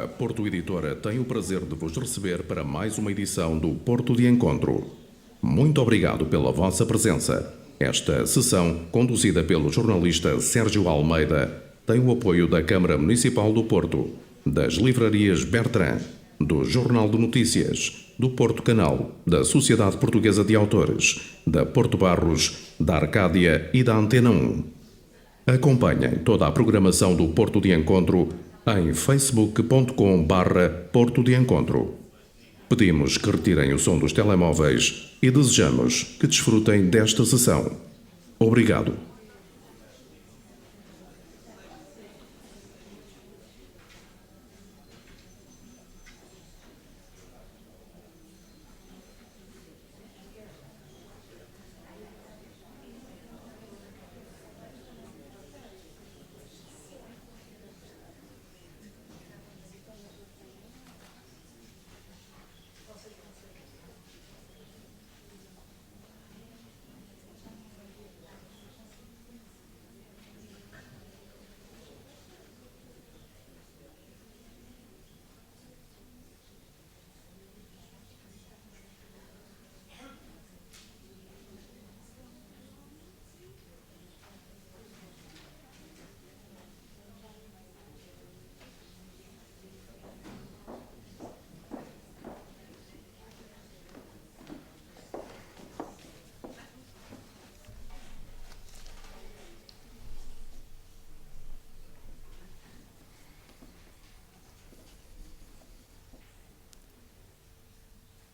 A Porto Editora tem o prazer de vos receber para mais uma edição do Porto de Encontro. Muito obrigado pela vossa presença. Esta sessão, conduzida pelo jornalista Sérgio Almeida, tem o apoio da Câmara Municipal do Porto, das livrarias Bertrand, do Jornal de Notícias, do Porto Canal, da Sociedade Portuguesa de Autores, da Porto Barros, da Arcádia e da Antena 1. Acompanhem toda a programação do Porto de Encontro em facebook.com/Porto de Encontro. Pedimos que retirem o som dos telemóveis e desejamos que desfrutem desta sessão. Obrigado.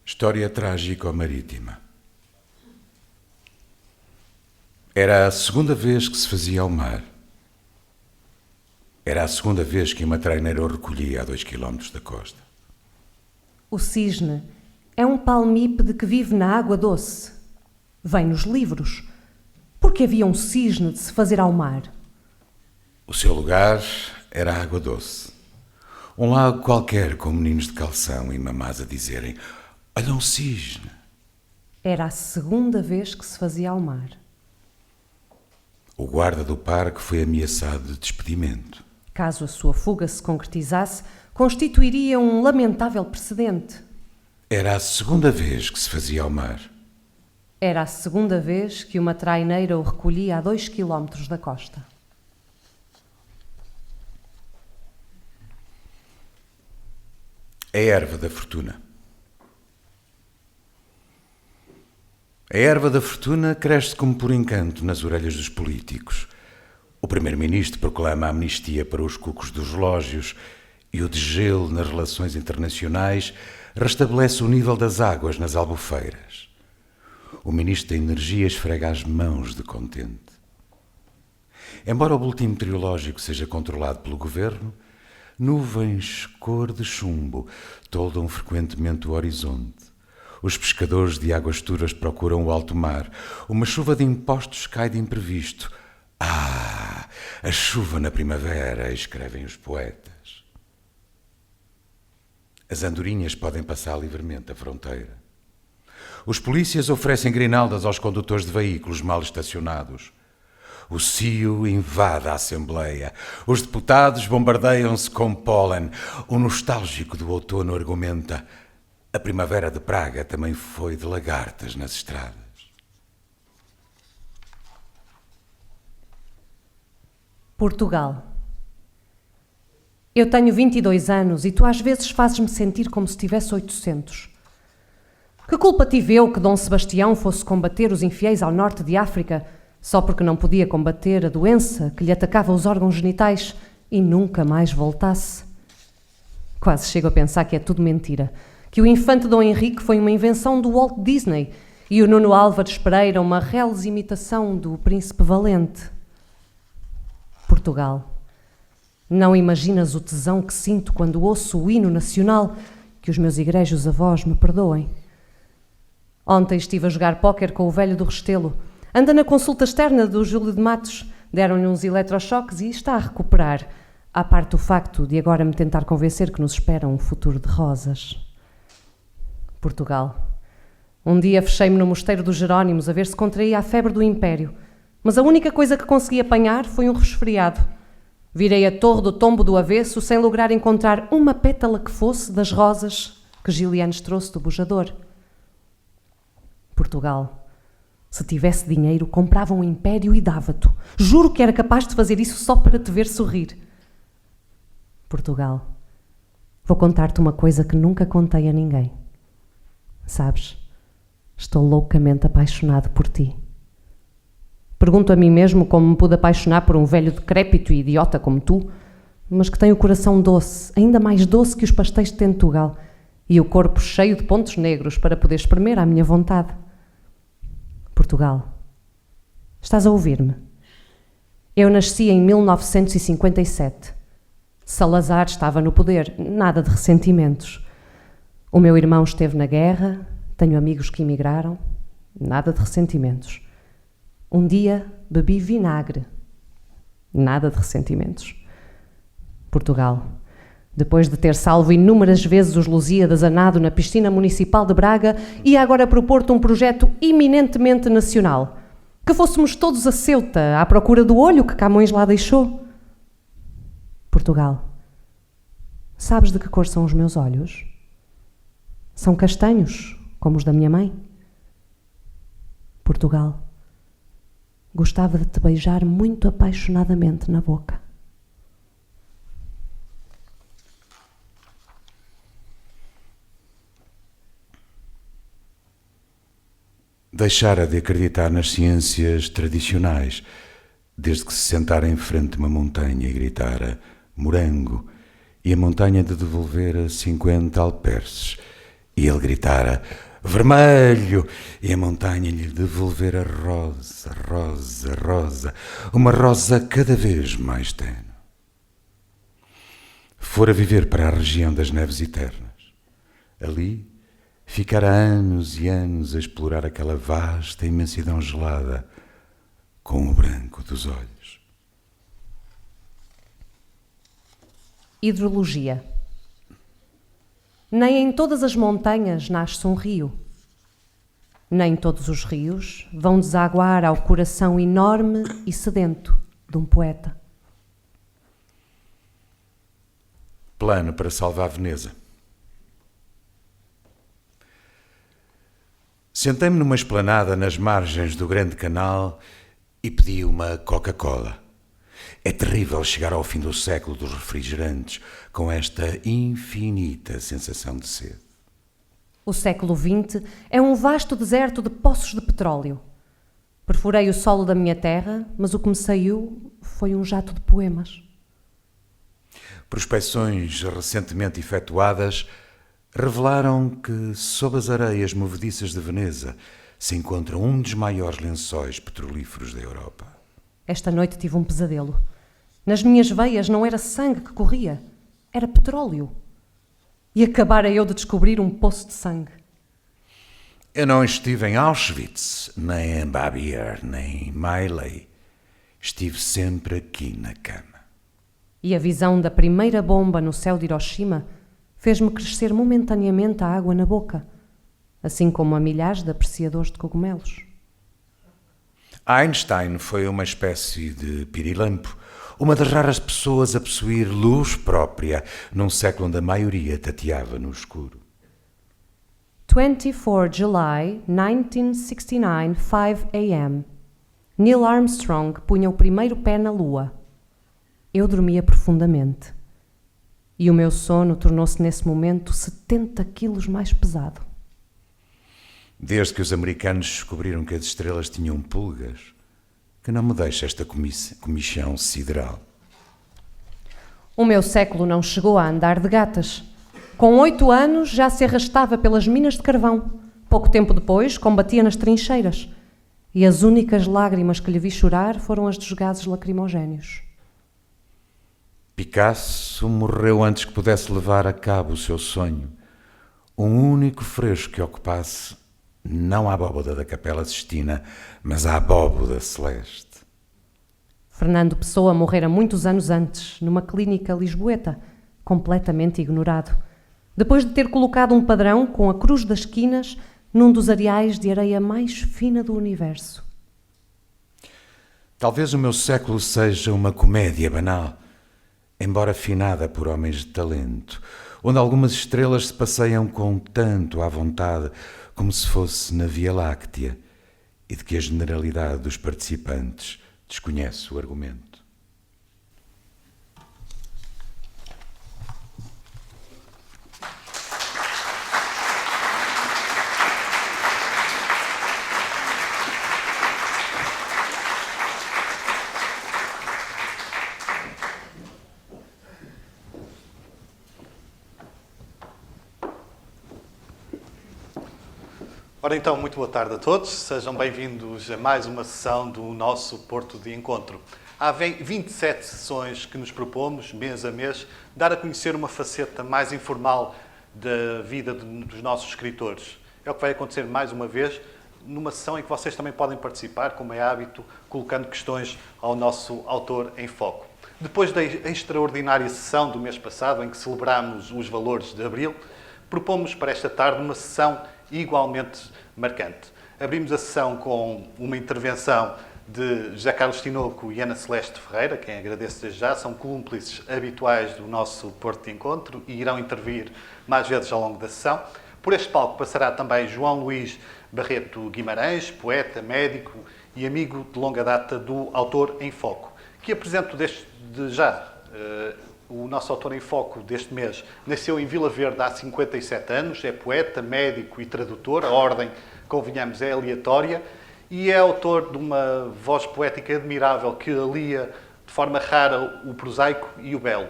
História trágico-marítima. Era a segunda vez que se fazia ao mar. Era a segunda vez que uma traineira o recolhia a 2 quilómetros da costa. O cisne é um palmípede que vive na água doce. Vem nos livros. Por que havia um cisne de se fazer ao mar? O seu lugar era a água doce. Um lago qualquer com meninos de calção e mamás a dizerem: olha um cisne. Era a segunda vez que se fazia ao mar. O guarda do parque foi ameaçado de despedimento. Caso a sua fuga se concretizasse, constituiria um lamentável precedente. Era a segunda vez que se fazia ao mar. Era a segunda vez que uma traineira o recolhia a 2 quilómetros da costa. A erva da fortuna. A erva da fortuna cresce como por encanto nas orelhas dos políticos. O primeiro-ministro proclama a amnistia para os cucos dos relógios e o degelo nas relações internacionais restabelece o nível das águas nas albufeiras. O ministro da Energia esfrega as mãos de contente. Embora o boletim meteorológico seja controlado pelo governo, nuvens cor de chumbo toldam frequentemente o horizonte. Os pescadores de águas turas procuram o alto mar. Uma chuva de impostos cai de imprevisto. Ah, a chuva na primavera, escrevem os poetas. As andorinhas podem passar livremente a fronteira. Os polícias oferecem grinaldas aos condutores de veículos mal estacionados. O cio invade a Assembleia. Os deputados bombardeiam-se com pólen. O nostálgico do outono argumenta: a primavera de Praga também foi de lagartas nas estradas. Portugal. Eu tenho 22 anos e tu às vezes fazes-me sentir como se tivesse 800. Que culpa tive eu que Dom Sebastião fosse combater os infiéis ao norte de África só porque não podia combater a doença que lhe atacava os órgãos genitais e nunca mais voltasse? Quase chego a pensar que é tudo mentira. Que o infante Dom Henrique foi uma invenção do Walt Disney e o Nuno Álvares Pereira uma reles imitação do Príncipe Valente. Portugal. Não imaginas o tesão que sinto quando ouço o hino nacional, que os meus egrejos avós me perdoem. Ontem estive a jogar póquer com o velho do Restelo. Anda na consulta externa do Júlio de Matos. Deram-lhe uns eletrochoques e está a recuperar, à parte do facto de agora me tentar convencer que nos espera um futuro de rosas. Portugal. Um dia fechei-me no mosteiro dos Jerónimos a ver se contraía a febre do Império, mas a única coisa que consegui apanhar foi um resfriado. Virei a torre do tombo do avesso sem lograr encontrar uma pétala que fosse das rosas que Gilianes trouxe do bujador. Portugal, se tivesse dinheiro, comprava um império e dava-te. Juro que era capaz de fazer isso só para te ver sorrir. Portugal, vou contar-te uma coisa que nunca contei a ninguém. Sabes, estou loucamente apaixonado por ti. Pergunto a mim mesmo como me pude apaixonar por um velho decrépito e idiota como tu, mas que tem o coração doce, ainda mais doce que os pastéis de Tentugal, e o corpo cheio de pontos negros para poder espremer à minha vontade. Portugal, estás a ouvir-me? Eu nasci em 1957. Salazar estava no poder, nada de ressentimentos. O meu irmão esteve na guerra, tenho amigos que emigraram, nada de ressentimentos. Um dia bebi vinagre, nada de ressentimentos. Portugal, depois de ter salvo inúmeras vezes os Lusíadas a nado na piscina municipal de Braga, ia agora propor-te um projeto eminentemente nacional. Que fôssemos todos a Ceuta, à procura do olho que Camões lá deixou. Portugal, sabes de que cor são os meus olhos? São castanhos, como os da minha mãe. Portugal, gostava de te beijar muito apaixonadamente na boca. Deixara de acreditar nas ciências tradicionais, desde que se sentara em frente de uma montanha e gritara morango, e a montanha de devolvera 50 alperces, e ele gritara vermelho, e a montanha lhe devolvera rosa, rosa, rosa, uma rosa cada vez mais tenue. Fora viver para a região das neves eternas. Ali ficara anos e anos a explorar aquela vasta imensidão gelada com o branco dos olhos. Hidrologia. Nem em todas as montanhas nasce um rio. Nem todos os rios vão desaguar ao coração enorme e sedento de um poeta. Plano para salvar Veneza. Sentei-me numa esplanada nas margens do grande canal e pedi uma Coca-Cola. É terrível chegar ao fim do século dos refrigerantes com esta infinita sensação de sede. O século XX é um vasto deserto de poços de petróleo. Perfurei o solo da minha terra, mas o que me saiu foi um jato de poemas. Prospecções recentemente efetuadas revelaram que, sob as areias movediças de Veneza, se encontra um dos maiores lençóis petrolíferos da Europa. Esta noite tive um pesadelo. Nas minhas veias não era sangue que corria, era petróleo. E acabara eu de descobrir um poço de sangue. Eu não estive em Auschwitz, nem em Baviera, nem em Miley. Estive sempre aqui na cama. E a visão da primeira bomba no céu de Hiroshima fez-me crescer momentaneamente a água na boca, assim como a milhares de apreciadores de cogumelos. Einstein foi uma espécie de pirilampo, uma das raras pessoas a possuir luz própria num século onde a maioria tateava no escuro. 24 July 1969, 5 a.m. Neil Armstrong punha o primeiro pé na Lua. Eu dormia profundamente. E o meu sono tornou-se nesse momento 70 quilos mais pesado. Desde que os americanos descobriram que as estrelas tinham pulgas, que não me deixa esta comichão sideral. O meu século não chegou a andar de gatas. Com 8 anos já se arrastava pelas minas de carvão. Pouco tempo depois combatia nas trincheiras. E as únicas lágrimas que lhe vi chorar foram as dos gases lacrimogéneos. Picasso morreu antes que pudesse levar a cabo o seu sonho. Um único fresco que ocupasse não a abóbada da Capela Sistina, mas a abóbada celeste. Fernando Pessoa morrera muitos anos antes, numa clínica lisboeta, completamente ignorado, depois de ter colocado um padrão com a cruz das esquinas num dos areais de areia mais fina do universo. Talvez o meu século seja uma comédia banal, embora afinada por homens de talento, onde algumas estrelas se passeiam com tanto à vontade como se fosse na Via Láctea, e de que a generalidade dos participantes desconhece o argumento. Ora então, muito boa tarde a todos. Sejam bem-vindos a mais uma sessão do nosso Porto de Encontro. Há 27 sessões que nos propomos, mês a mês, dar a conhecer uma faceta mais informal da vida dos nossos escritores. É o que vai acontecer mais uma vez, numa sessão em que vocês também podem participar, como é hábito, colocando questões ao nosso autor em foco. Depois da extraordinária sessão do mês passado, em que celebramos os valores de Abril, propomos para esta tarde uma sessão igualmente marcante. Abrimos a sessão com uma intervenção de José Carlos Tinoco e Ana Celeste Ferreira, quem agradeço desde já, são cúmplices habituais do nosso Porto de Encontro e irão intervir mais vezes ao longo da sessão. Por este palco passará também João Luís Barreto Guimarães, poeta, médico e amigo de longa data do Autor em Foco, que apresento desde já. O nosso autor em foco deste mês nasceu em Vila Verde há 57 anos, é poeta, médico e tradutor, a ordem, convenhamos, é aleatória, e é autor de uma voz poética admirável que alia de forma rara o prosaico e o belo.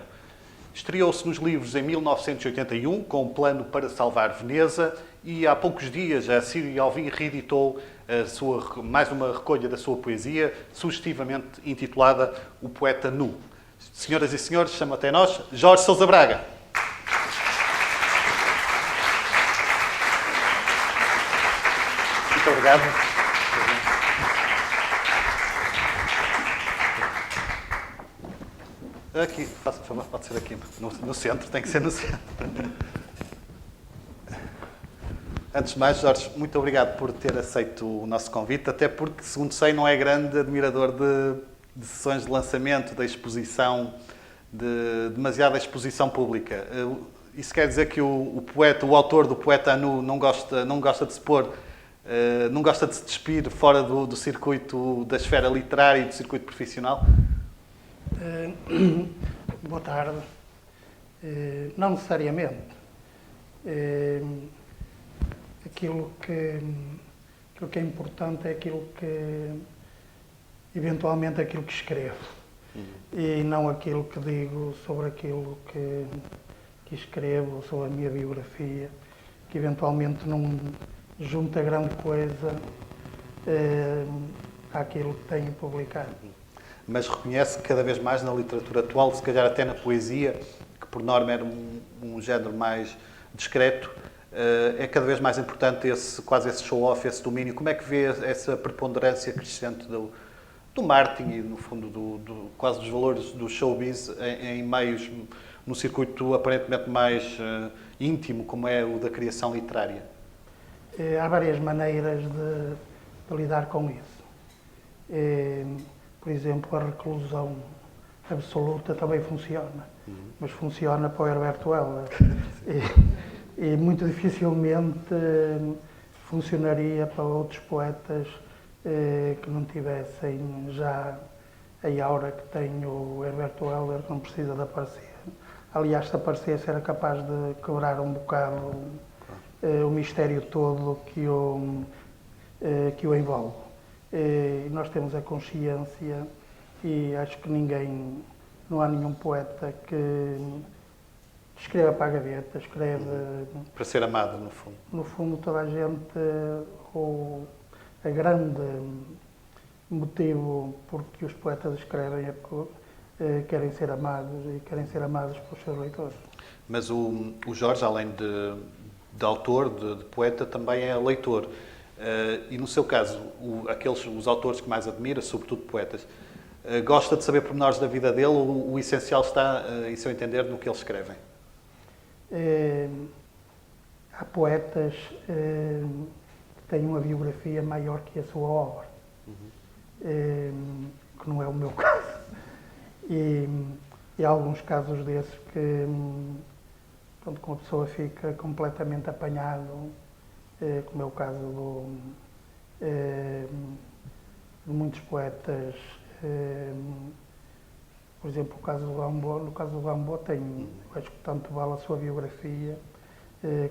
Estreou-se nos livros em 1981 com o Plano para Salvar Veneza e há poucos dias a Sírio Alvim reeditou mais uma recolha da sua poesia, sugestivamente intitulada O Poeta Nu. Senhoras e senhores, chamo até nós Jorge Sousa Braga. Muito obrigado. Aqui, faça favor, pode ser aqui, no centro, tem que ser no centro. Antes de mais, Jorge, muito obrigado por ter aceito o nosso convite, até porque, segundo sei, não é grande admirador de sessões de lançamento, da exposição, de demasiada exposição pública. Isso quer dizer que o poeta, o autor do Poeta Nu não gosta de se pôr, não gosta de se despir fora do circuito da esfera literária e do circuito profissional? Boa tarde. Não necessariamente. Aquilo que é importante é aquilo que eventualmente aquilo que escrevo e não aquilo que digo sobre aquilo que escrevo, sobre a minha biografia, que eventualmente não junta grande coisa àquilo que tenho publicado. Mas reconhece que cada vez mais na literatura atual, se calhar até na poesia, que por norma era um género mais discreto, é cada vez mais importante quase esse show-off, esse domínio. Como é que vê essa preponderância crescente do marketing e, no fundo, quase dos valores do showbiz em meios, num circuito aparentemente mais íntimo, como é o da criação literária? Há várias maneiras de lidar com isso. Por exemplo, a reclusão absoluta também funciona, mas funciona para o Herberto Helder. E muito dificilmente funcionaria para outros poetas que não tivessem já a aura que tem o Herberto Helder, que não precisa de aparecer. Aliás, se aparecesse era capaz de quebrar um bocado o mistério todo que o envolve. E nós temos a consciência e acho que não há nenhum poeta que escreva para a gaveta, escreve... Para ser amado, no fundo. No fundo, toda a gente, a grande motivo por que os poetas escrevem é porque querem ser amados e querem ser amados pelos seus leitores. Mas o Jorge, além de autor, de poeta, também é leitor. E no seu caso, os autores que mais admira, sobretudo poetas, gosta de saber pormenores da vida dele, o essencial está, em seu entender, no que eles escrevem? Há poetas que têm uma biografia maior que a sua obra, que não é o meu caso. E E há alguns casos desses que, pronto, que uma pessoa fica completamente apanhado, como é o caso de muitos poetas. Por exemplo, o caso do Rimbaud. No caso do Rimbaud tem, acho que tanto vale a sua biografia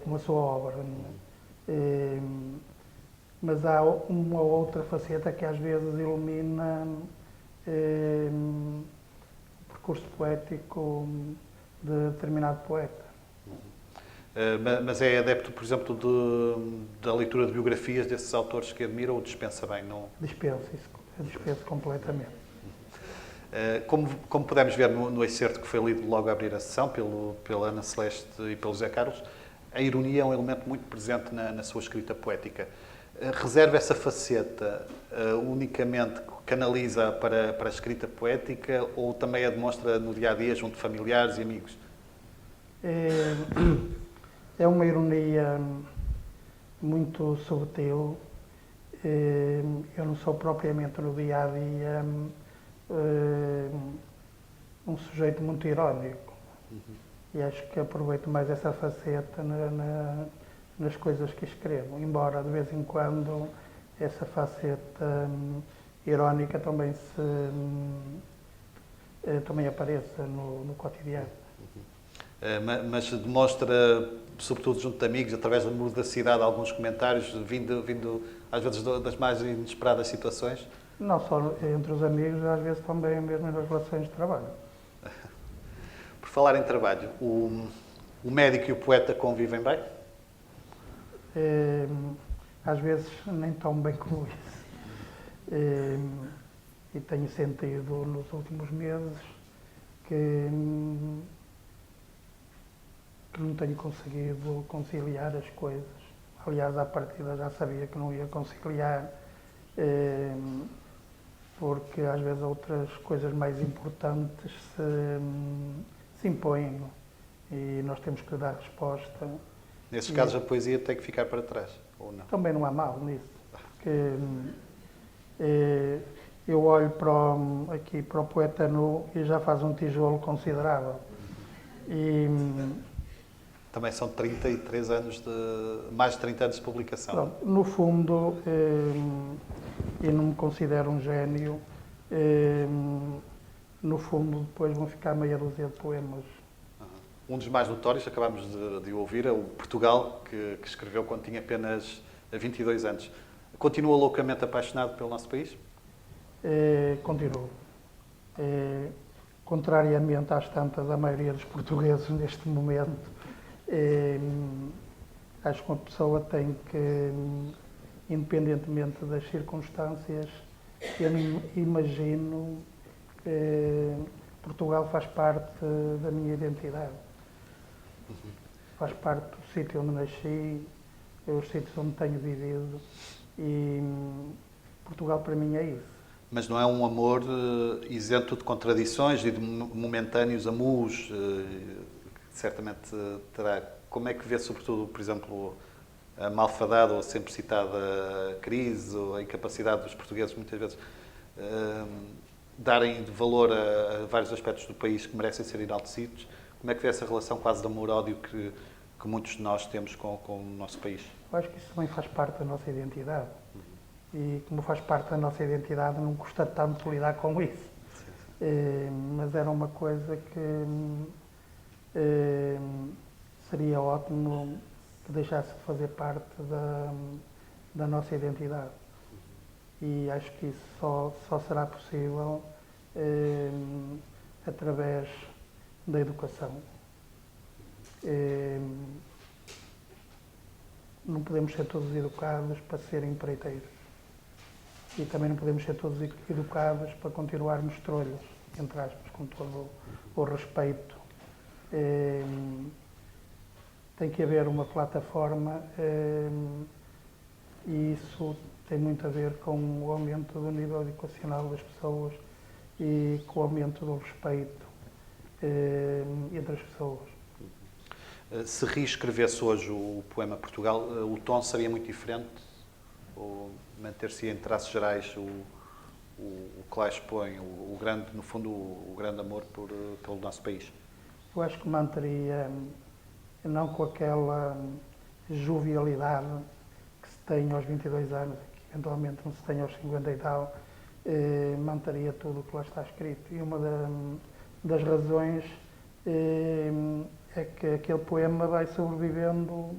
como a sua obra. Mas há uma outra faceta que às vezes ilumina o percurso poético de determinado poeta. Mas é adepto, por exemplo, da leitura de biografias desses autores que admira ou dispensa bem? Não? Dispenso completamente. Como pudemos ver no excerto que foi lido logo a abrir a sessão, pela Ana Celeste e pelo José Carlos, a ironia é um elemento muito presente na sua escrita poética. Reserva essa faceta unicamente, canaliza para a escrita poética ou também a demonstra no dia-a-dia junto de familiares e amigos? É uma ironia muito subtil. Eu não sou propriamente no dia-a-dia um sujeito muito irónico. E acho que aproveito mais essa faceta nas coisas que escrevo, embora de vez em quando essa faceta irónica também também apareça no cotidiano. Mas demonstra, sobretudo junto de amigos, através da mordacidade de alguns comentários, vindo às vezes das mais inesperadas situações? Não só entre os amigos, às vezes também mesmo nas relações de trabalho. Por falar em trabalho, o médico e o poeta convivem bem? Às vezes nem tão bem como isso. E tenho sentido nos últimos meses que não tenho conseguido conciliar as coisas. Aliás, à partida já sabia que não ia conciliar, porque às vezes outras coisas mais importantes se impõem e nós temos que dar resposta. Nesses casos, a poesia tem que ficar para trás, ou não? Também não há mal nisso. Porque, eu olho aqui para o poeta nu e já faz um tijolo considerável. Também são 33 anos mais de 30 anos de publicação. Pronto, no fundo, eu não me considero um gênio. No fundo, depois vão ficar meia dúzia de poemas. Um dos mais notórios, acabámos de ouvir, é o Portugal, que escreveu quando tinha apenas 22 anos. Continua loucamente apaixonado pelo nosso país? Continuo. Contrariamente às tantas da maioria dos portugueses neste momento, acho que uma pessoa tem que, independentemente das circunstâncias, eu imagino que Portugal faz parte da minha identidade. Faz parte do sítio onde nasci, os sítios onde tenho vivido, e Portugal para mim é isso. Mas não é um amor isento de contradições e de momentâneos amuos, que certamente terá. Como é que vê, sobretudo, por exemplo, a malfadada ou sempre citada crise ou a incapacidade dos portugueses, muitas vezes, darem valor a vários aspectos do país que merecem ser enaltecidos? Como é que vê essa relação quase de amor-ódio que muitos de nós temos com o nosso país? Eu acho que isso também faz parte da nossa identidade. E como faz parte da nossa identidade, não custa tanto lidar com isso. Mas era uma coisa que seria ótimo que deixasse de fazer parte da nossa identidade. E acho que isso só será possível através da educação. Não podemos ser todos educados para serem empreiteiros. E também não podemos ser todos educados para continuarmos trolhos, entre aspas, com todo o respeito. Tem que haver uma plataforma e isso tem muito a ver com o aumento do nível educacional das pessoas e com o aumento do respeito entre as pessoas. Se reescrevesse hoje o poema Portugal, o tom seria muito diferente? Ou manter-se em traços gerais o que lá expõe, o grande, no fundo, o grande amor pelo nosso país? Eu acho que manteria, não com aquela jovialidade que se tem aos 22 anos, que eventualmente não se tem aos 50 e tal, manteria tudo o que lá está escrito. E uma das razões é que aquele poema vai sobrevivendo,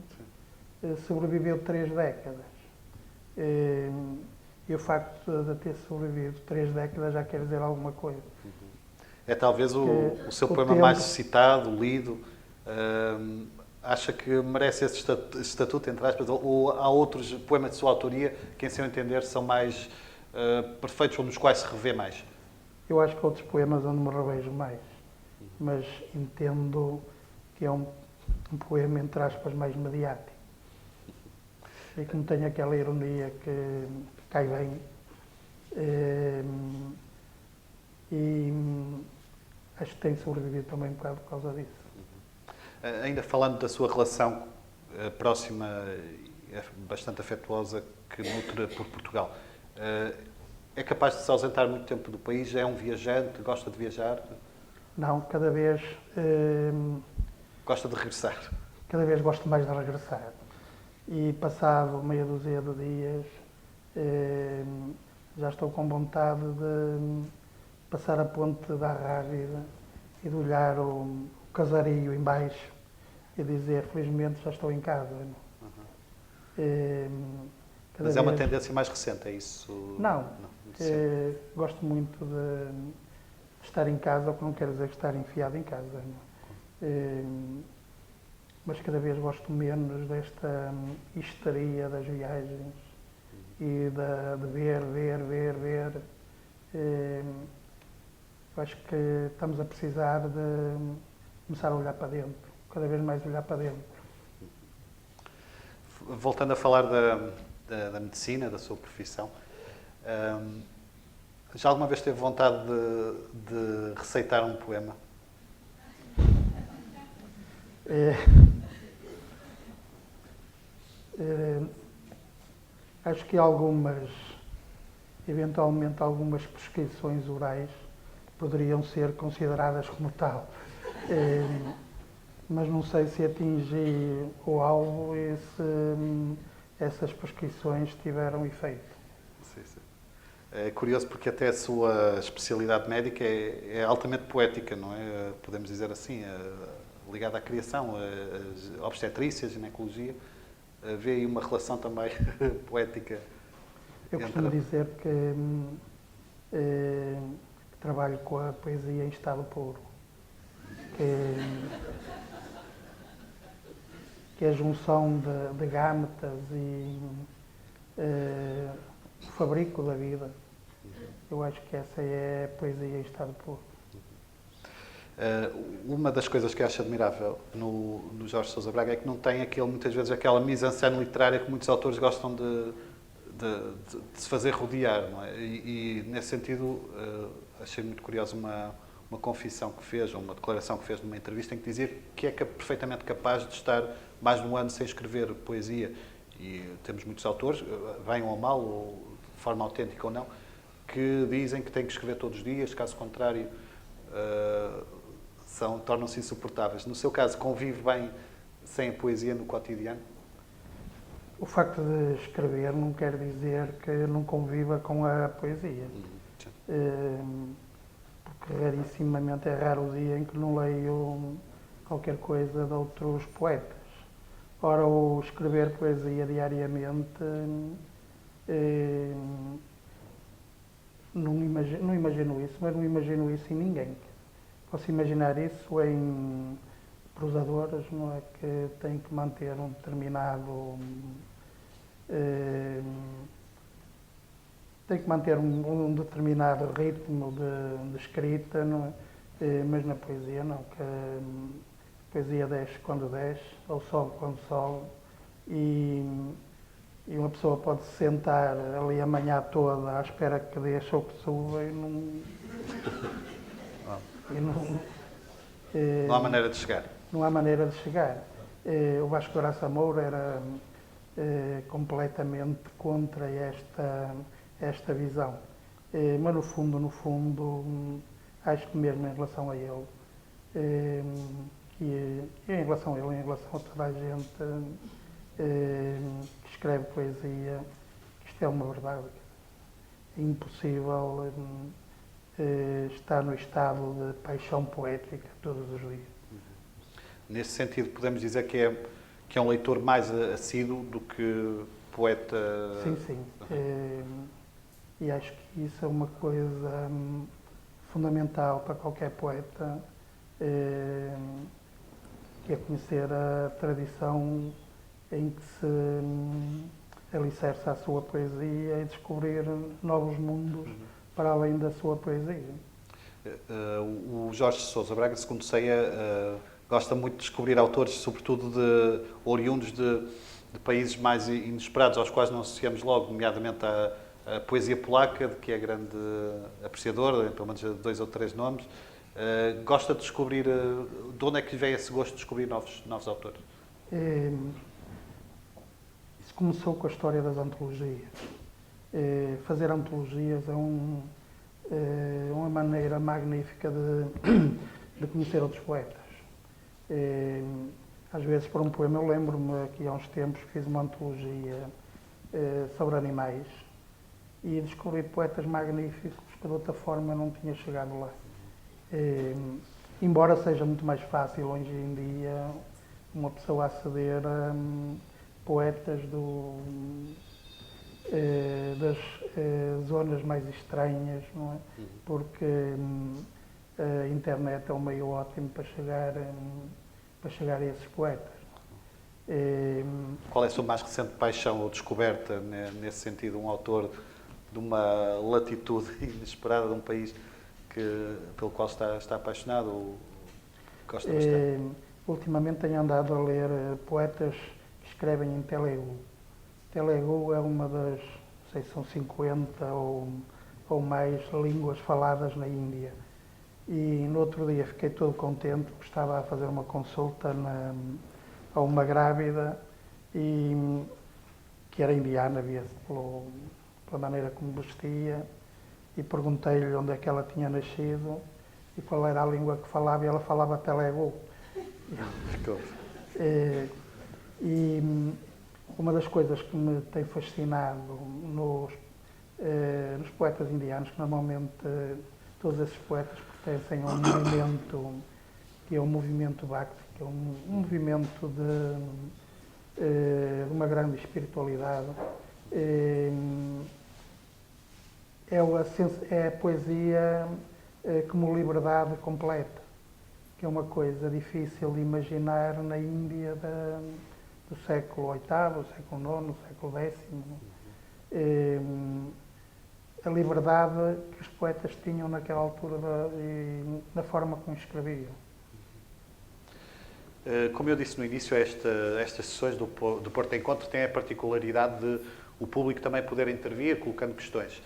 sobreviveu 3 décadas. E o facto de ter sobrevivido 3 décadas já quer dizer alguma coisa. É talvez o seu o poema tempo- mais citado, lido. Acha que merece esse estatuto, entre aspas, ou há outros poemas de sua autoria que, em seu entender, são mais perfeitos ou nos quais se revê mais? Eu acho que há outros poemas onde me revejo mais, mas entendo que é um poema, entre aspas, mais mediático. E que não tem aquela ironia que cai bem. E acho que tem sobrevivido também um bocado por causa disso. Ainda falando da sua relação próxima, bastante afetuosa, que nutre por Portugal, é capaz de se ausentar muito tempo do país? É um viajante? Gosta de viajar? Não, cada vez Gosta de regressar? gosto mais de regressar. E passado meia dúzia de dias, já estou com vontade de passar a ponte da Rábida e de olhar o casario em baixo e dizer, felizmente já estou em casa. Mas é uma tendência mais recente, é isso? Não, muito recente. gosto muito de estar em casa, o que não quer dizer que estar enfiado em casa. Mas cada vez gosto menos desta histeria das viagens e de ver. Eu acho que estamos a precisar de começar a olhar para dentro, cada vez mais olhar para dentro. Voltando a falar da medicina, da sua profissão, já alguma vez teve vontade de receitar um poema? Acho que eventualmente algumas prescrições orais poderiam ser consideradas como tal. Mas não sei se atingi o alvo e se essas prescrições tiveram efeito. Sim. É curioso porque até a sua especialidade médica é altamente poética, não é? Podemos dizer assim, ligada à criação, a obstetrícia, a ginecologia. Vê aí uma relação também poética. Eu costumo dizer que trabalho com a poesia em estado puro. Que é a junção de gâmetas e o fabrico da vida. Eu acho que essa é a poesia em estado puro. Uma das coisas que acho admirável no Jorge Sousa Braga é que não tem muitas vezes aquela mise-en-scène literária que muitos autores gostam de se fazer rodear, não é? E nesse sentido achei muito curiosa uma confissão que fez, ou uma declaração que fez numa entrevista em que dizia que é perfeitamente capaz de estar mais de um ano sem escrever poesia. E temos muitos autores, venham ou mal, ou de forma autêntica ou não, que dizem que têm que escrever todos os dias, caso contrário tornam-se insuportáveis. No seu caso, convive bem sem a poesia no cotidiano? O facto de escrever não quer dizer que não conviva com a poesia. Porque rarissimamente é raro o dia em que não leio qualquer coisa de outros poetas. Ora, o escrever poesia diariamente, não imagino isso, mas não imagino isso em ninguém. Posso imaginar isso em prosadores, não é, que têm que manter um determinado ritmo de escrita, não é? Mas na poesia não, que a poesia desce quando desce, ou sobe quando sobe, e uma pessoa pode se sentar ali a manhã toda à espera que desça ou que suba e não há maneira de chegar. Não há maneira de chegar. O Vasco Graça Moura era completamente contra esta visão. Mas no fundo, acho que mesmo em relação a ele, e em relação a ele, em relação a toda a gente que escreve poesia, isto é uma verdade. É impossível estar no estado de paixão poética todos os dias. Nesse sentido, podemos dizer que é um leitor mais assíduo do que poeta... Sim, sim. E acho que isso é uma coisa fundamental para qualquer poeta, que é conhecer a tradição em que se alicerça a sua poesia e descobrir novos mundos para além da sua poesia. O Jorge Sousa Braga, segundo sei, gosta muito de descobrir autores, sobretudo oriundos de países mais inesperados, aos quais não associamos logo, nomeadamente a poesia polaca, de que é grande apreciador, pelo menos 2 ou 3 nomes. Gosta de descobrir, de onde é que lhe vem esse gosto de descobrir novos autores? Isso começou com a história das antologias. Fazer antologias é uma maneira magnífica de conhecer outros poetas. Às vezes, por um poema, eu lembro-me que há uns tempos fiz uma antologia sobre animais e descobri poetas magníficos que de outra forma não tinha chegado lá. Embora seja muito mais fácil hoje em dia uma pessoa aceder a poetas das zonas mais estranhas, não é? Porque a internet é um meio ótimo para chegar a esses poetas. Qual é a sua mais recente paixão ou descoberta, nesse sentido, um autor de uma latitude inesperada, de um país pelo qual está apaixonado ou gosta bastante? Ultimamente tenho andado a ler poetas que escrevem em Telugu. Telugu é uma das, não sei se são 50 ou mais línguas faladas na Índia. E no outro dia fiquei todo contente porque estava a fazer uma consulta a uma grávida que era indiana, via-se pela maneira como vestia, e perguntei-lhe onde é que ela tinha nascido e qual era a língua que falava, e ela falava Telugu. E uma das coisas que me tem fascinado nos poetas indianos, que normalmente todos esses poetas pertencem a um movimento que é o movimento Bhakti, que é um movimento de uma grande espiritualidade. É a poesia como liberdade completa, que é uma coisa difícil de imaginar na Índia do século VIII, século IX, século X. A liberdade que os poetas tinham naquela altura e na forma como escreviam. Como eu disse no início, estas sessões do Porto Encontro têm a particularidade de o público também poder intervir, colocando questões.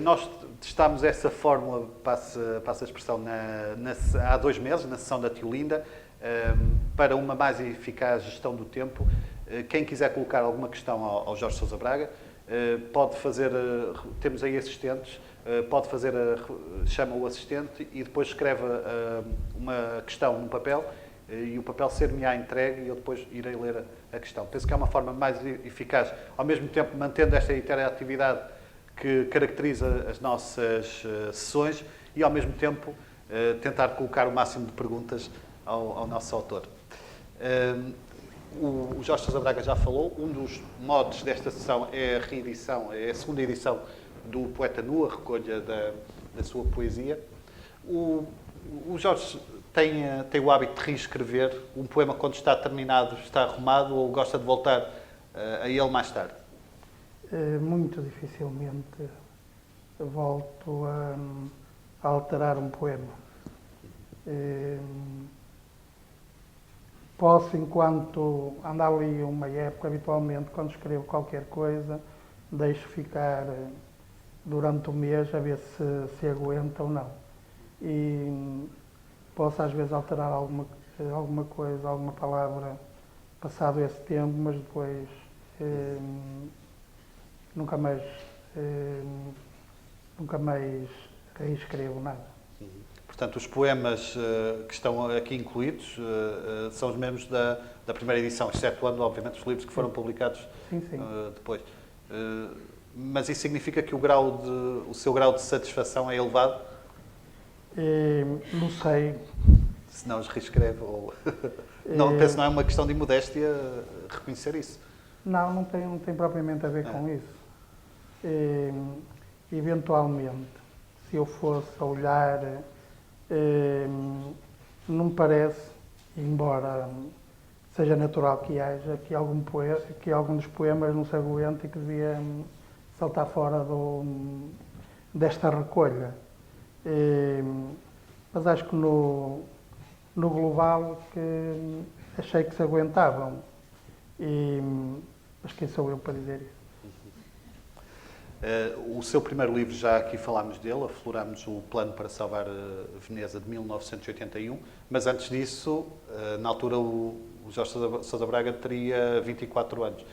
Nós testámos essa fórmula, passa a expressão, há 2 meses, na sessão da Tiolinda, para uma mais eficaz gestão do tempo. Quem quiser colocar alguma questão ao Jorge Sousa Braga, pode fazer, temos aí assistentes, pode fazer, chama o assistente e depois escreve uma questão num papel e o papel ser-me-á entregue e eu depois irei ler a questão. Penso que é uma forma mais eficaz, ao mesmo tempo mantendo esta interatividade que caracteriza as nossas sessões e, ao mesmo tempo, tentar colocar o máximo de perguntas ao nosso autor. O Jorge Sousa Braga já falou, um dos modos desta sessão é a reedição, é a segunda edição do Poeta Nu, a recolha da sua poesia. O Jorge tem o hábito de reescrever um poema quando está terminado, está arrumado, ou gosta de voltar a ele mais tarde? Muito dificilmente volto a alterar um poema. Posso, enquanto ando ali uma época, habitualmente, quando escrevo qualquer coisa, deixo ficar durante o mês a ver se aguenta ou não. E posso às vezes alterar alguma coisa, alguma palavra, passado esse tempo, mas depois nunca mais nunca mais reescrevo nada. Portanto, os poemas que estão aqui incluídos são os mesmos da primeira edição, excetuando, obviamente, os livros que foram publicados Sim. depois. Mas isso significa que o seu grau de satisfação é elevado? Não sei. Se não os reescreve? Ou... não, penso que não é uma questão de imodéstia reconhecer isso. Não tem propriamente a ver com isso. Eventualmente, se eu fosse a olhar, não me parece, embora seja natural que haja, que algum dos poemas não se aguente e que devia saltar fora desta recolha. Mas acho que no global que achei que se aguentavam. Mas quem sou eu para dizer isso? O seu primeiro livro, já aqui falámos dele, aflorámos o Plano para Salvar Veneza, de 1981, mas antes disso, na altura, o Jorge Sousa Braga teria 24 anos.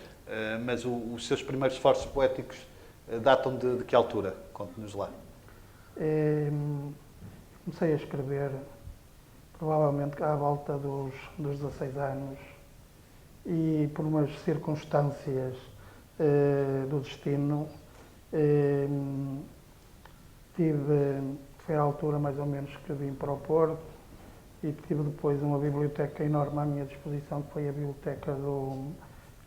Mas os seus primeiros esforços poéticos datam de que altura? Conte-nos lá. Comecei a escrever, provavelmente à volta dos 16 anos, e por umas circunstâncias do destino, foi a altura mais ou menos que vim para o Porto e tive depois uma biblioteca enorme à minha disposição, que foi a biblioteca do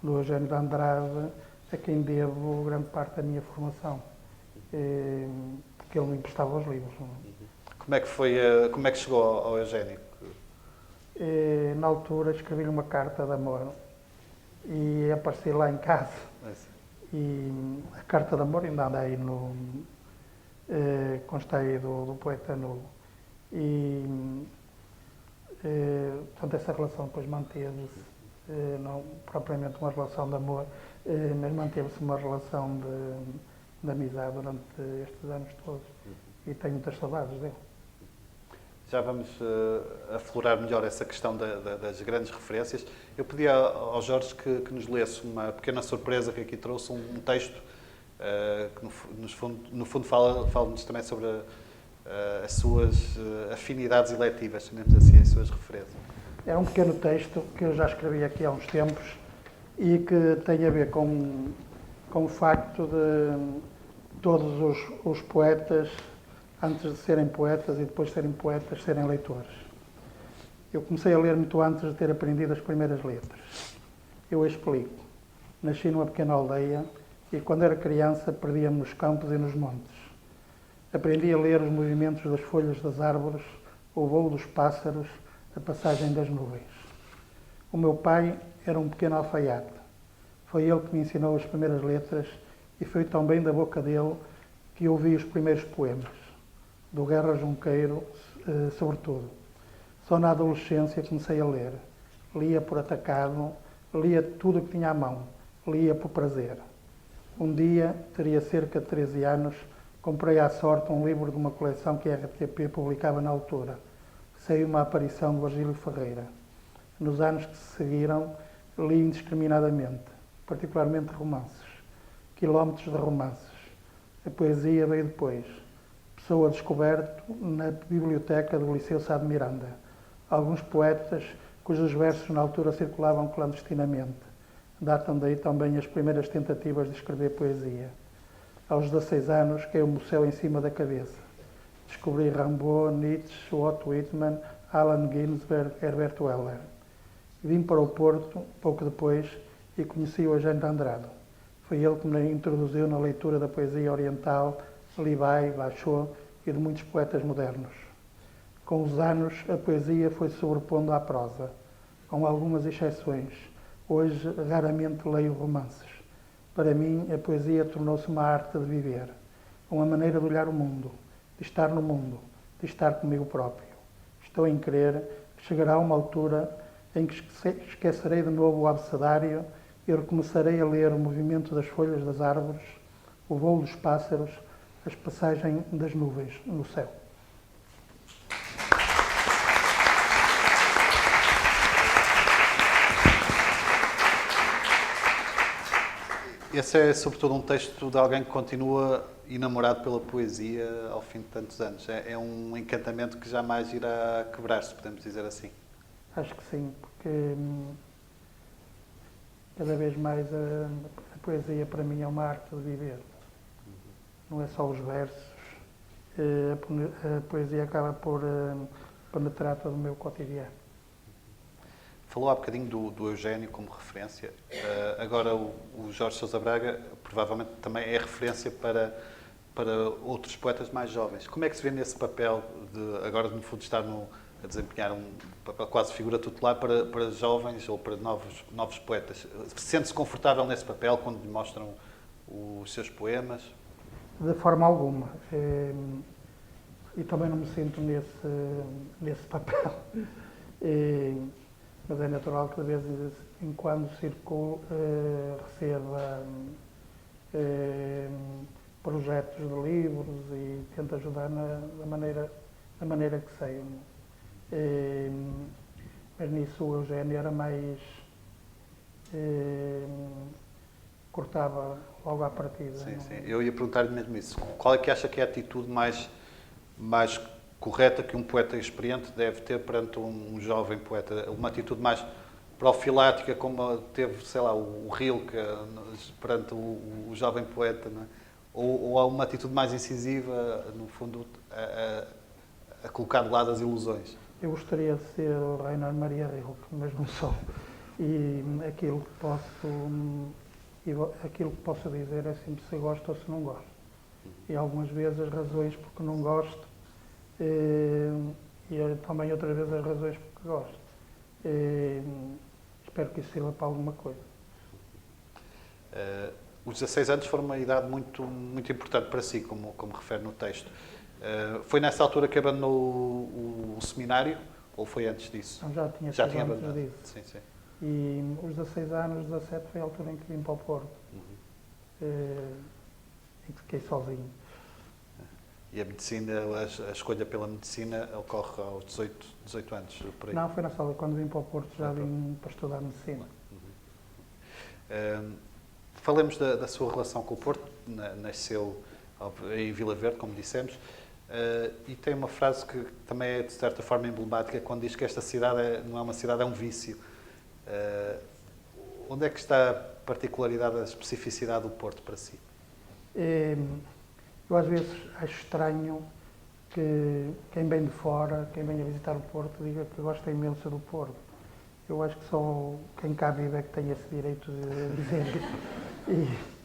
Eugênio de Andrade, a quem devo grande parte da minha formação, porque ele me emprestava os livros. Como é que chegou ao Eugênio? Na altura escrevi-lhe uma carta de amor e apareci lá em casa. E a carta de amor ainda anda aí consta aí do poeta nu. E portanto essa relação depois manteve-se, não propriamente uma relação de amor, mas manteve-se uma relação de amizade durante estes anos todos. E tenho muitas saudades dele. Já vamos aflorar melhor essa questão das grandes referências. Eu pedi ao Jorge que nos lesse uma pequena surpresa que aqui trouxe, um texto que no fundo fala-nos também sobre as suas afinidades eletivas, chamemos assim, as suas referências. É um pequeno texto que eu já escrevi aqui há uns tempos e que tem a ver com o facto de todos os poetas, antes de serem poetas e depois de serem poetas, serem leitores. Eu comecei a ler muito antes de ter aprendido as primeiras letras. Eu explico. Nasci numa pequena aldeia e, quando era criança, perdia-me nos campos e nos montes. Aprendi a ler os movimentos das folhas das árvores, o voo dos pássaros, a passagem das nuvens. O meu pai era um pequeno alfaiate. Foi ele que me ensinou as primeiras letras e foi também da boca dele que ouvi os primeiros poemas. Do Guerra Junqueiro, sobretudo. Só na adolescência comecei a ler. Lia por atacado, lia tudo o que tinha à mão, lia por prazer. Um dia, teria cerca de 13 anos, comprei à sorte um livro de uma coleção que a RTP publicava na altura. Saiu uma aparição do Virgílio Ferreira. Nos anos que se seguiram, li indiscriminadamente, particularmente romances. Quilómetros de romances. A poesia veio depois. Sou a descoberto na biblioteca do Liceu Sá de Miranda. Alguns poetas cujos versos na altura circulavam clandestinamente. Datam daí também as primeiras tentativas de escrever poesia. Aos 16 anos caiu-me o céu em cima da cabeça. Descobri Rimbaud, Nietzsche, Walt Whitman, Allen Ginsberg, Herbert Weller. Vim para o Porto, pouco depois, e conheci o Eugênio de Andrade. Foi ele que me introduziu na leitura da poesia oriental, Libai, Bachot e de muitos poetas modernos. Com os anos, a poesia foi se sobrepondo à prosa, com algumas exceções. Hoje, raramente leio romances. Para mim, a poesia tornou-se uma arte de viver, uma maneira de olhar o mundo, de estar no mundo, de estar comigo próprio. Estou em crer que chegará uma altura em que esquecerei de novo o abecedário e recomeçarei a ler o movimento das folhas das árvores, o voo dos pássaros, as passagens das nuvens no céu. Esse é, sobretudo, um texto de alguém que continua enamorado pela poesia ao fim de tantos anos. É um encantamento que jamais irá quebrar-se, podemos dizer assim. Acho que sim, porque cada vez mais a poesia para mim é uma arte de viver. Não é só os versos. A poesia acaba por penetrar todo o meu cotidiano. Falou há bocadinho do Eugénio como referência. Agora o Jorge Sousa Braga provavelmente também é referência para outros poetas mais jovens. Como é que se vê nesse papel de, agora no fundo, estar a desempenhar um papel quase figura tutelar para jovens ou para novos poetas? Sente-se confortável nesse papel quando lhe mostram os seus poemas? De forma alguma. E também não me sinto nesse papel. Mas é natural que de vez em quando receba projetos de livros e tento ajudar da maneira que sei. Mas nisso o Eugénio era mais... cortava logo à partida. Sim, não? sim. Eu ia perguntar-lhe mesmo isso. Qual é que acha que é a atitude mais correta que um poeta experiente deve ter perante um jovem poeta? Uma atitude mais profilática, como teve, sei lá, o Rilke perante o jovem poeta, não é? Ou há uma atitude mais incisiva, no fundo, a colocar de lado as ilusões? Eu gostaria de ser o Rainer Maria Rilke, mas não sou. E aquilo que posso dizer é sempre se gosto ou se não gosto. E algumas vezes as razões porque não gosto e também outras vezes as razões porque gosto. Espero que isso sirva para alguma coisa. Os 16 anos foram uma idade muito, muito importante para si, como refere no texto. Foi nessa altura que abandonou o seminário ou foi antes disso? Não, já tinha Já sido antes abandonado? disso. Sim, sim. E os 16 anos, 17 foi a altura em que vim para o Porto. E fiquei sozinho. E a medicina, a escolha pela medicina ocorre aos 18 anos, por aí? Não, foi nessa altura. Quando vim para o Porto já vim para estudar medicina. Falemos da sua relação com o Porto. Nasceu em Vila Verde, como dissemos, e tem uma frase que também é, de certa forma, emblemática, quando diz que esta cidade não é uma cidade, é um vício. Onde é que está a particularidade, a especificidade do Porto para si? Eu às vezes acho estranho que quem vem de fora, quem vem a visitar o Porto, diga que gosta imenso do Porto. Eu acho que só quem cá vive é que tem esse direito de dizer isso.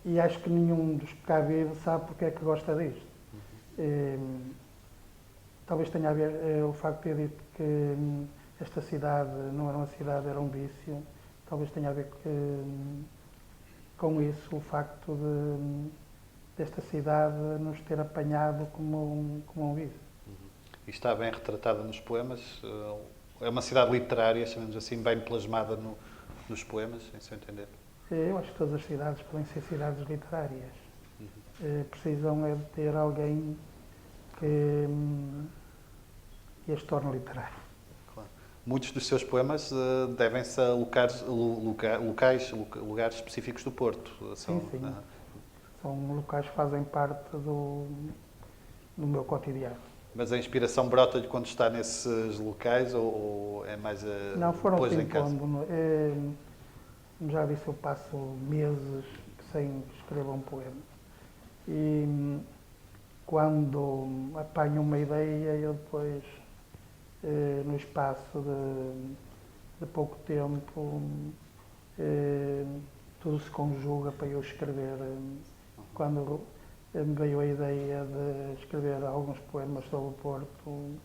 E acho que nenhum dos que cá vive sabe porque é que gosta disto. Talvez tenha a ver o facto de ter dito que esta cidade não era uma cidade, era um vício. Talvez tenha a ver com isso o facto desta cidade nos ter apanhado como um vício. E está bem retratada nos poemas. É uma cidade literária, chamemos assim, bem plasmada nos poemas, em seu entender. Eu acho que todas as cidades podem ser cidades literárias. Precisam é de ter alguém que as torne literárias. Claro. Muitos dos seus poemas devem-se a lugares específicos do Porto. Sim. São locais que fazem parte do meu cotidiano. Mas a inspiração brota-lhe quando está nesses locais ou é mais Não, foram depois em casa? Como já disse, eu passo meses sem escrever um poema. E quando apanho uma ideia, eu depois, no espaço de pouco tempo, tudo se conjuga para eu escrever. Quando me veio a ideia de escrever alguns poemas sobre o Porto,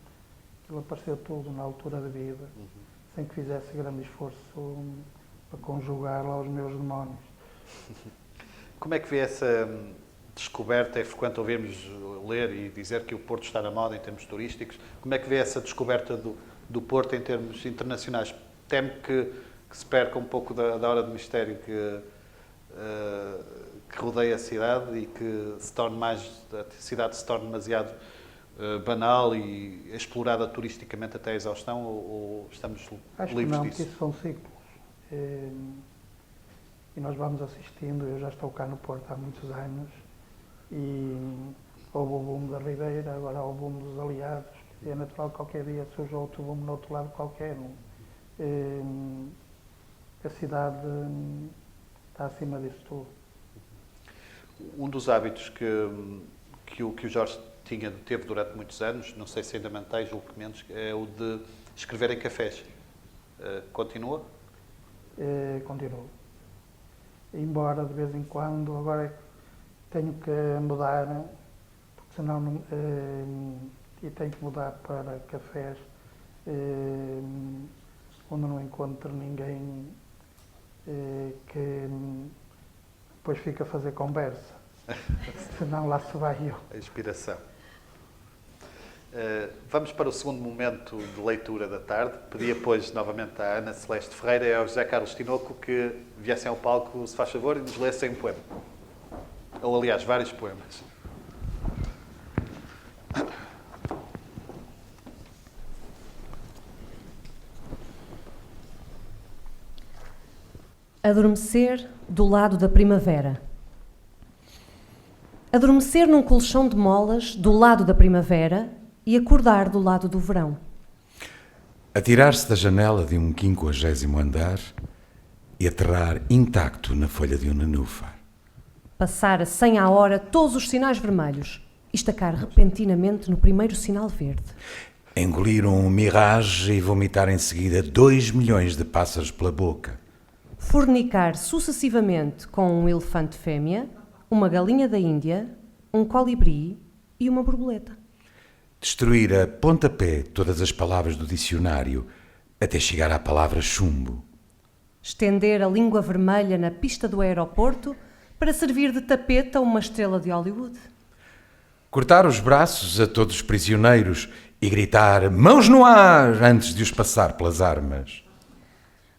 ele apareceu tudo na altura de vida, sem que fizesse grande esforço para conjugar lá os meus demónios. Como é que vê essa descoberta? É frequente ouvirmos ler e dizer que o Porto está na moda em termos turísticos. Como é que vê essa descoberta do Porto em termos internacionais? Teme que se perca um pouco da hora de mistério que rodeia a cidade e que a cidade se torne demasiado banal e explorada turisticamente até a exaustão, ou estamos livres disso? Acho que não, porque isso são ciclos. E nós vamos assistindo. Eu já estou cá no Porto há muitos anos e houve o boom da Ribeira, agora há o boom dos aliados. E é natural que qualquer dia surja outro boom no outro lado qualquer. A cidade está acima disso tudo. Um dos hábitos que o Jorge teve durante muitos anos, não sei se ainda mantém, julgo que menos, é o de escrever em cafés. Continua? Continuo. Embora de vez em quando, agora tenho que mudar, porque senão e tenho que mudar para cafés onde não encontro ninguém que depois fica a fazer conversa. Senão lá se vai eu. A inspiração. Vamos para o segundo momento de leitura da tarde. Pedi depois novamente à Ana Celeste Ferreira e ao José Carlos Tinoco que viessem ao palco, se faz favor, e nos lessem um poema. Ou, aliás, vários poemas. Adormecer do lado da primavera. Adormecer num colchão de molas do lado da primavera e acordar do lado do verão. Atirar-se da janela de um 50º andar e aterrar intacto na folha de um nenúfar. Passar a 100 à hora todos os sinais vermelhos e estacar repentinamente no primeiro sinal verde. Engolir um mirage e vomitar em seguida 2 milhões de pássaros pela boca. Fornicar sucessivamente com um elefante fêmea, uma galinha da Índia, um colibri e uma borboleta. Destruir a pontapé todas as palavras do dicionário até chegar à palavra chumbo. Estender a língua vermelha na pista do aeroporto para servir de tapete a uma estrela de Hollywood. Cortar os braços a todos os prisioneiros e gritar mãos no ar antes de os passar pelas armas.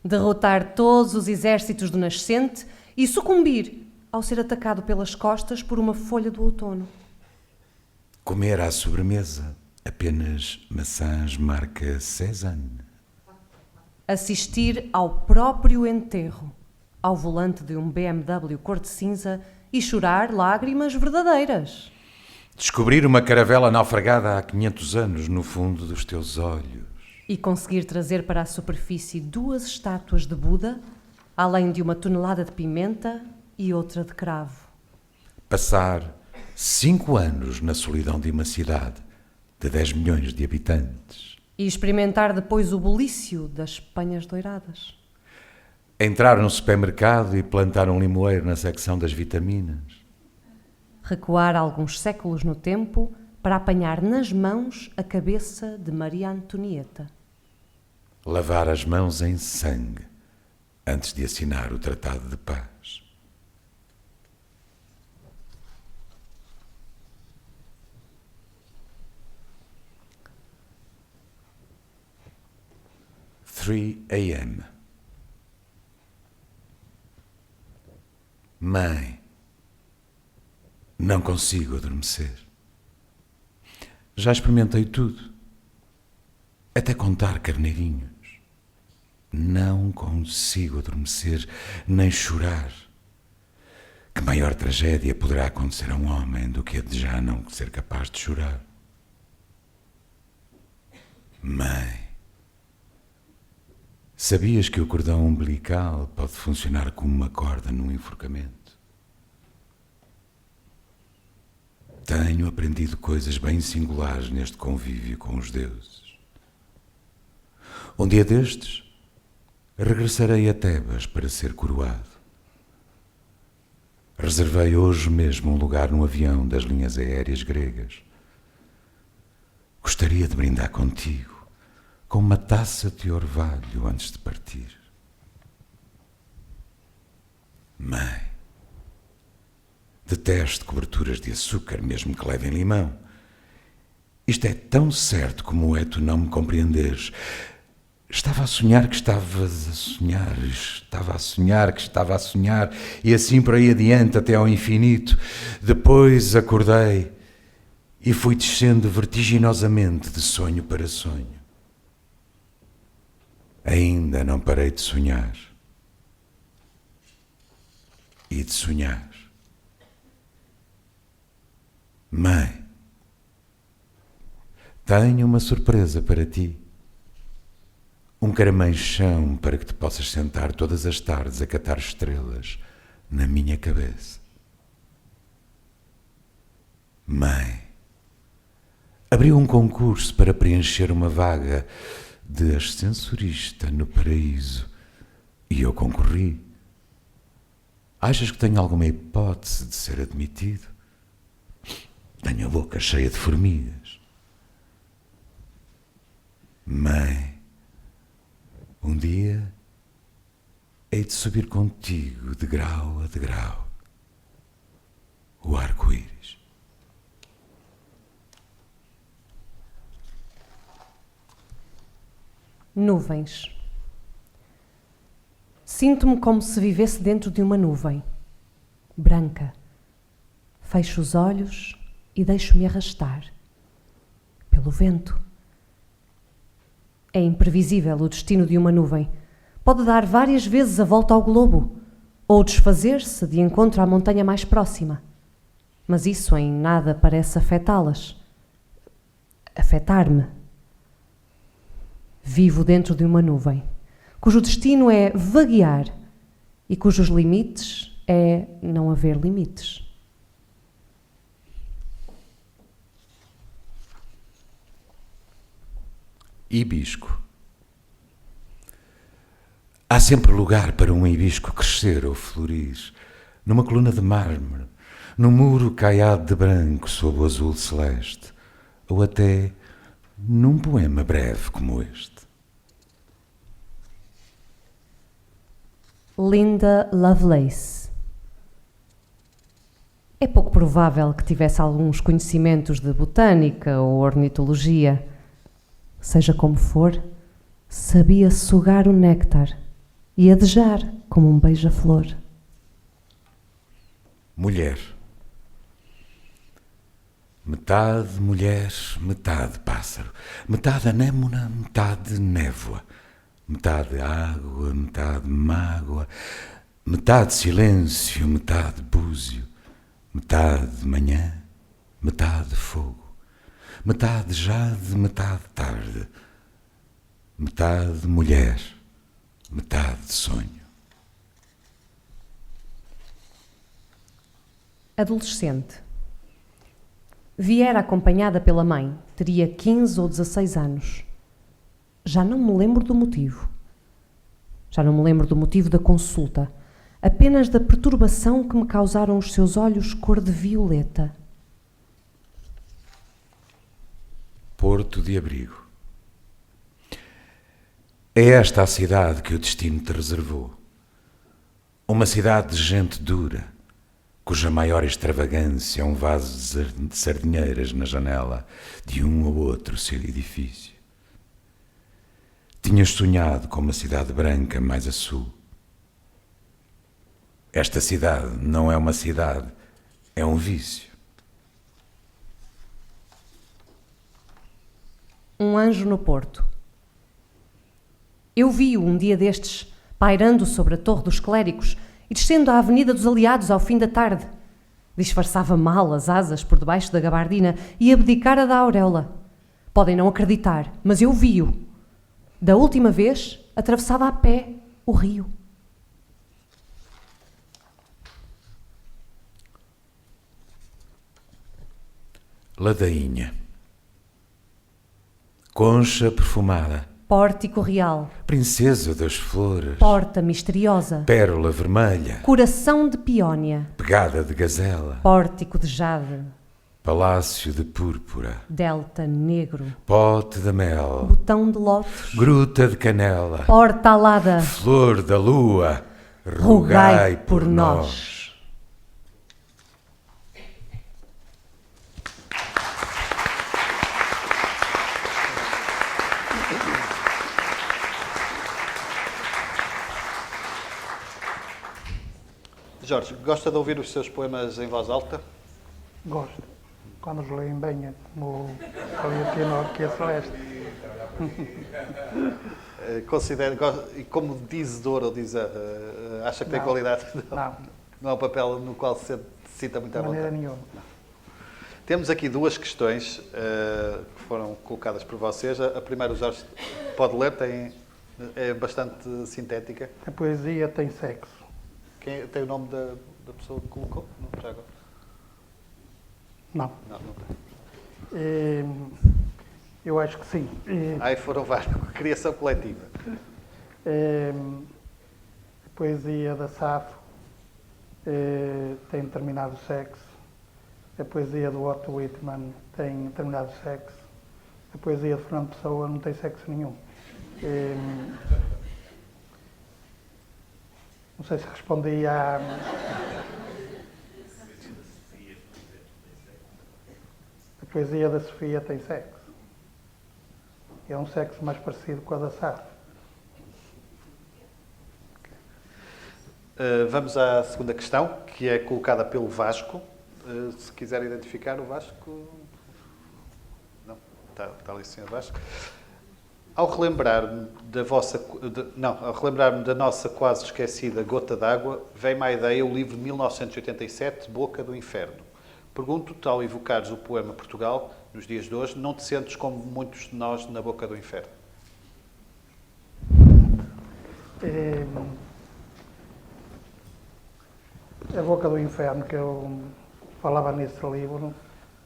Derrotar todos os exércitos do nascente e sucumbir ao ser atacado pelas costas por uma folha do outono. Comer à sobremesa apenas maçãs marca Cézanne. Assistir ao próprio enterro, ao volante de um BMW cor de cinza e chorar lágrimas verdadeiras. Descobrir uma caravela naufragada há 500 anos no fundo dos teus olhos. E conseguir trazer para a superfície 2 estátuas de Buda, além de 1 tonelada de pimenta e outra de cravo. Passar 5 anos na solidão de uma cidade de 10 milhões de habitantes. E experimentar depois o bulício das penhas doiradas. Entrar num supermercado e plantar um limoeiro na secção das vitaminas. Recuar alguns séculos no tempo para apanhar nas mãos a cabeça de Maria Antonieta. Lavar as mãos em sangue antes de assinar o Tratado de Paz. "3 a.m. Mãe, não consigo adormecer. Já experimentei tudo, até contar carneirinhos. Não consigo adormecer nem chorar. Que maior tragédia poderá acontecer a um homem do que a de já não ser capaz de chorar? Mãe, sabias que o cordão umbilical pode funcionar como uma corda num enforcamento? Tenho aprendido coisas bem singulares neste convívio com os deuses. Um dia destes, regressarei a Tebas para ser coroado. Reservei hoje mesmo um lugar no avião das linhas aéreas gregas. Gostaria de brindar contigo com uma taça de orvalho antes de partir. Mãe, detesto coberturas de açúcar, mesmo que levem limão. Isto é tão certo como é tu não me compreenderes. Estava a sonhar que estavas a sonhar, estava a sonhar que estava a sonhar, e assim por aí adiante até ao infinito. Depois acordei e fui descendo vertiginosamente de sonho para sonho. Ainda não parei de sonhar. e de sonhar. Mãe, tenho uma surpresa para ti. Um caramanchão para que te possas sentar todas as tardes a catar estrelas na minha cabeça. Mãe, abriu um concurso para preencher uma vaga de ascensorista no paraíso e eu concorri. Achas que tenho alguma hipótese de ser admitido? Tenho a boca cheia de formigas. Mãe, um dia hei de subir contigo de grau a degrau o arco-íris. Nuvens. Sinto-me como se vivesse dentro de uma nuvem, branca. Fecho os olhos e deixo-me arrastar pelo vento. É imprevisível o destino de uma nuvem. Pode dar várias vezes a volta ao globo ou desfazer-se de encontro à montanha mais próxima. Mas isso em nada parece afetá-las. Afetar-me. Vivo dentro de uma nuvem, cujo destino é vaguear e cujos limites é não haver limites. Hibisco. Há sempre lugar para um hibisco crescer ou florir, numa coluna de mármore, num muro caiado de branco sob o azul celeste, ou até num poema breve como este. Linda Lovelace. É pouco provável que tivesse alguns conhecimentos de botânica ou ornitologia. Seja como for, sabia sugar o néctar e adejar como um beija-flor. Mulher. Metade mulher, metade pássaro. Metade anêmona, metade névoa. Metade água, metade mágoa. Metade silêncio, metade búzio. Metade manhã, metade fogo. Metade jade, metade tarde. Metade mulher, metade sonho. Adolescente. Viera acompanhada pela mãe, teria 15 ou 16 anos. Já não me lembro do motivo. Já não me lembro do motivo da consulta, apenas da perturbação que me causaram os seus olhos cor de violeta. Porto de Abrigo. É esta a cidade que o destino te reservou. Uma cidade de gente dura, cuja maior extravagância é um vaso de sardinheiras na janela de um ou outro seu edifício. Tinhas sonhado com uma cidade branca mais a sul. Esta cidade não é uma cidade, é um vício. Um anjo no Porto. Eu vi-o um dia destes, pairando sobre a Torre dos Clérigos e descendo a Avenida dos Aliados ao fim da tarde. Disfarçava mal as asas por debaixo da gabardina e abdicara da auréola. Podem não acreditar, mas eu vi-o. Da última vez, atravessava a pé o rio. Ladainha. Concha perfumada. Pórtico real. Princesa das flores. Porta misteriosa. Pérola vermelha. Coração de peónia. Pegada de gazela. Pórtico de jade. Palácio de púrpura. Delta negro. Pote de mel. Botão de lótus. Gruta de canela. Porta alada. Flor da lua. Rogai por nós. Jorge, gosta de ouvir os seus poemas em voz alta? Gosto. Quando os leem bem, é como ali o tenor que é celeste. Considera, e como dizedor, ou acha que tem qualidade? Não, Não é um papel no qual se sinta muito à De maneira vontade. nenhuma. Temos aqui duas questões que foram colocadas por vocês. A primeira, o Jorge pode ler, é bastante sintética. A poesia tem sexo. Tem o nome da pessoa que colocou? Não, já agora. Não. Não tem. Eu acho que sim. Aí foram vários. Criação coletiva. A poesia da Safo tem determinado sexo. A poesia do Otto Whitman tem determinado sexo. A poesia de Fernando Pessoa não tem sexo nenhum. Não sei se respondi à... A poesia da Sofia tem sexo. É um sexo mais parecido com a da Safo. Vamos à segunda questão, que é colocada pelo Vasco. Se quiser identificar o Vasco... Não, está ali o Sr. Vasco. Ao relembrar-me da nossa quase esquecida Gota d'Água, vem-me à ideia o livro de 1987, Boca do Inferno. Pergunto-te, ao evocares o poema Portugal, nos dias de hoje, não te sentes como muitos de nós na boca do inferno? A Boca do Inferno, que eu falava nesse livro,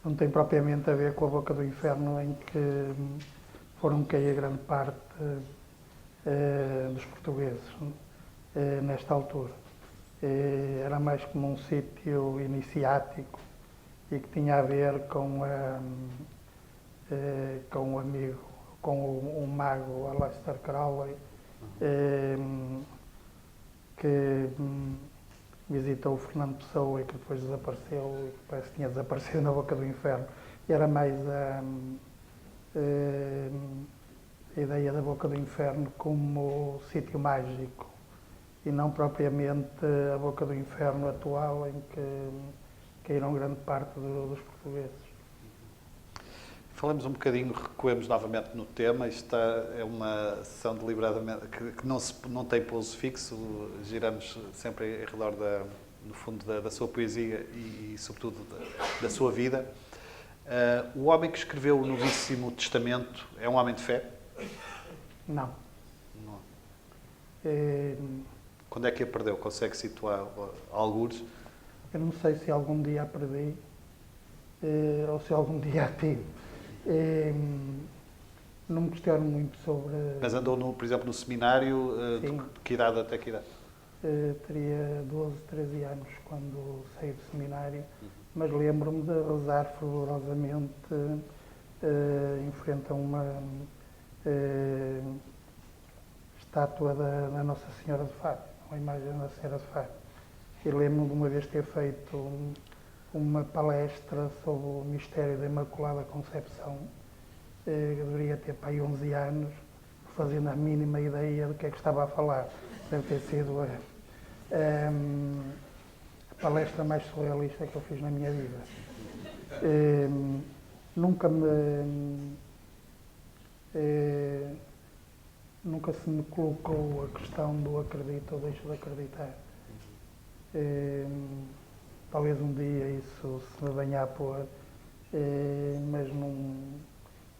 não tem propriamente a ver com a Boca do Inferno em que foram cair grande parte dos portugueses nesta altura. Era mais como um sítio iniciático e que tinha a ver com um amigo, com um mago, Aleister Crowley, que visitou o Fernando Pessoa e que depois desapareceu, e que parece que tinha desaparecido na Boca do Inferno. E era mais a ideia da Boca do Inferno como sítio mágico e não propriamente a Boca do Inferno atual em que caíram grande parte dos portugueses. Falamos um bocadinho, recuemos novamente no tema. Isto é uma sessão deliberadamente que não tem pouso fixo. Giramos sempre em redor, no fundo, da sua poesia e sobretudo, da sua vida. O homem que escreveu o Novíssimo Testamento é um homem de fé? Não. Quando é que a perdeu? Consegue situar algures? Eu não sei se algum dia a perdi ou se algum dia a tive. Não me questiono muito sobre... Mas andou, por exemplo, no seminário, de que idade até que idade? Teria 12, 13 anos quando saí do seminário, mas lembro-me de rezar fervorosamente em frente a uma estátua da Nossa Senhora de Fátima, uma imagem da Nossa Senhora de Fátima. E lembro-me de uma vez ter feito uma palestra sobre o mistério da Imaculada Concepção. Eu deveria ter para aí 11 anos, fazendo a mínima ideia do que é que estava a falar. Deve ter sido a palestra mais surrealista que eu fiz na minha vida. Nunca se me colocou a questão do acredito ou deixo de acreditar. Talvez um dia isso se me venha a pôr, mas não,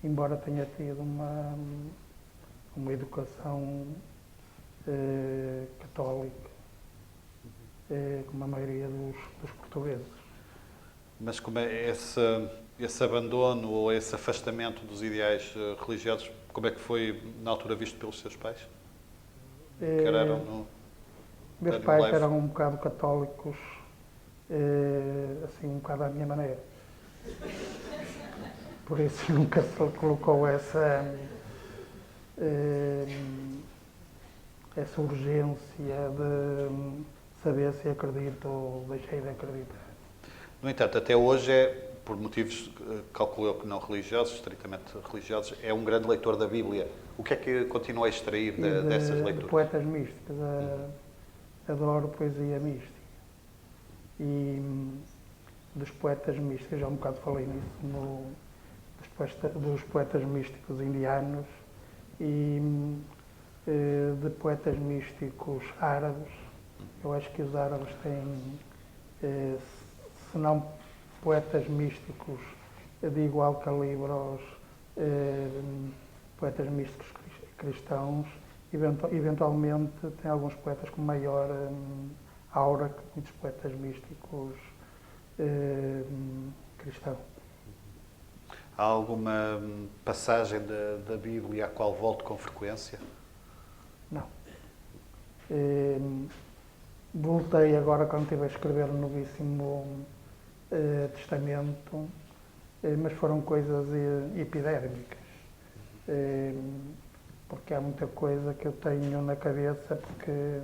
embora tenha tido uma educação católica, como a maioria dos portugueses. Mas como é esse abandono ou esse afastamento dos ideais religiosos, como é que foi na altura visto pelos seus pais? Meus pais eram um bocado católicos, assim, um bocado à minha maneira. Por isso nunca se colocou essa urgência de saber se acredito ou deixei de acreditar. No entanto, até hoje é, por motivos, calculo eu que não religiosos, estritamente religiosos, é um grande leitor da Bíblia. O que é que continua a extrair dessas leituras? De poetas místicos. Adoro poesia mística. E dos poetas místicos, já há um bocado falei nisso, dos poetas místicos indianos e de poetas místicos árabes. Eu acho que os árabes têm se não poetas místicos de igual calibre aos poetas místicos cristãos, eventualmente tem alguns poetas com maior aura que muitos poetas místicos cristãos. Há alguma passagem da Bíblia à qual volto com frequência? Não. Voltei agora quando estive a escrever o Novíssimo Testamento, mas foram coisas epidérmicas. Porque há muita coisa que eu tenho na cabeça, porque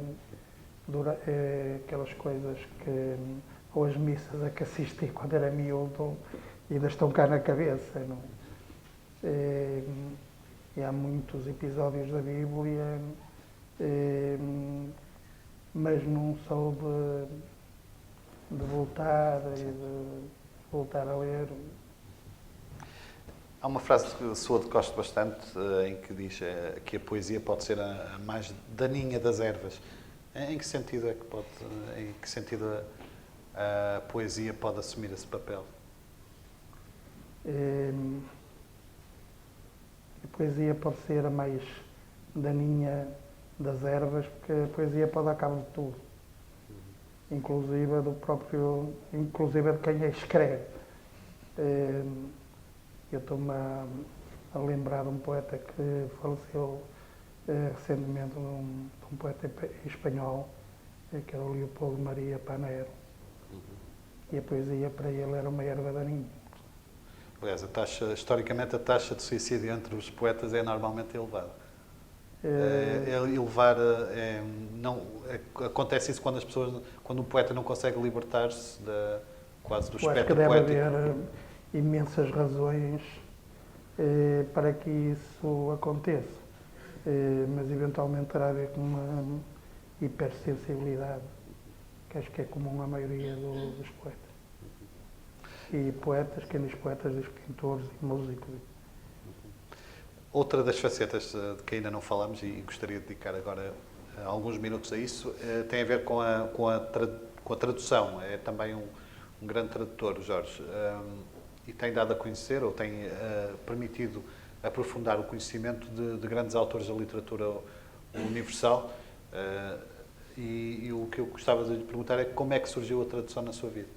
aquelas coisas que, ou as missas a que assisti quando era miúdo, ainda estão cá na cabeça. Não? E há muitos episódios da Bíblia, mas não soube de voltar e de voltar a ler. Há uma frase que sua que gosto bastante, em que diz que a poesia pode ser a mais daninha das ervas. Em que sentido é que em que sentido a poesia pode assumir esse papel? A poesia pode ser a mais daninha das ervas, porque a poesia pode dar cabo de tudo, inclusive de quem a escreve. Eu estou-me a lembrar de um poeta que faleceu recentemente, de um poeta espanhol, que era o Leopoldo Maria Panero. E a poesia para ele era uma erva daninha. Aliás, historicamente, a taxa de suicídio entre os poetas é normalmente elevada. Acontece isso quando um poeta não consegue libertar-se quase do espectro poético. Eu acho que deve haver imensas razões para que isso aconteça, mas eventualmente terá a ver com uma hipersensibilidade, que acho que é comum à maioria dos poetas. E poetas, quem diz poetas, diz pintores e músicos. Outra das facetas de que ainda não falamos, e gostaria de dedicar agora alguns minutos a isso, tem a ver com a tradução. É também um grande tradutor, Jorge, e tem dado a conhecer, ou tem permitido aprofundar o conhecimento de grandes autores da literatura universal. E o que eu gostava de lhe perguntar é como é que surgiu a tradução na sua vida?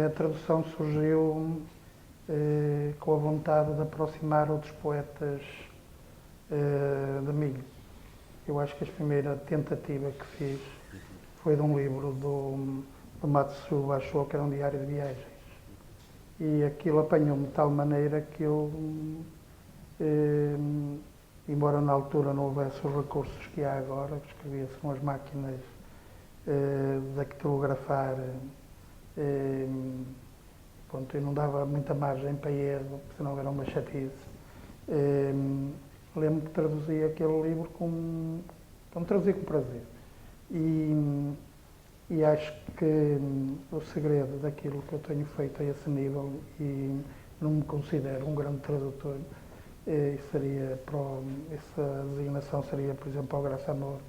A tradução surgiu com a vontade de aproximar outros poetas de mim. Eu acho que a primeira tentativa que fiz foi de um livro do Matsuo Basho, que era um diário de viagens. E aquilo apanhou-me de tal maneira que eu, embora na altura não houvesse os recursos que há agora, que escrevia-se com as máquinas de dactilografar, pronto, eu não dava muita margem para erro, senão era uma chatice. Lembro que traduzi aquele livro traduzi com prazer. E acho que o segredo daquilo que eu tenho feito a esse nível, e não me considero um grande tradutor, essa designação seria, por exemplo, ao Graça Amor,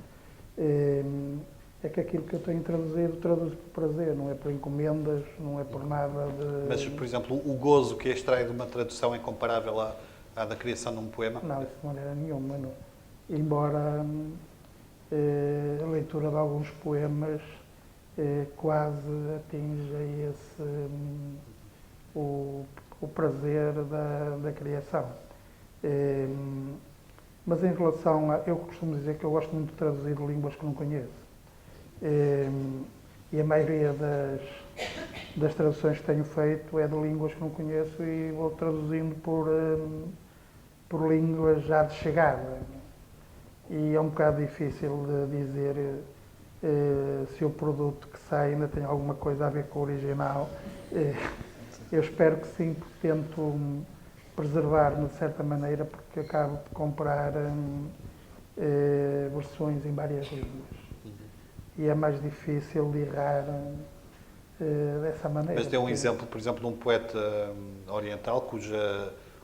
é que aquilo que eu tenho traduzido, traduzo por prazer, não é por encomendas, não é por nada de... Mas, por exemplo, o gozo que extrai de uma tradução é comparável à da criação de um poema? Não, isso de maneira nenhuma, não. Embora a leitura de alguns poemas quase atinja o prazer da criação. Mas em relação a... Eu costumo dizer que eu gosto muito de traduzir de línguas que não conheço. E a maioria das traduções que tenho feito é de línguas que não conheço e vou traduzindo por línguas já de chegada. E é um bocado difícil de dizer se o produto que sai ainda tem alguma coisa a ver com o original. Eu espero que sim, porque tento preservar-me de certa maneira, porque acabo de comprar versões em várias línguas. E é mais difícil de errar dessa maneira. Mas dê um exemplo, por exemplo, de um poeta oriental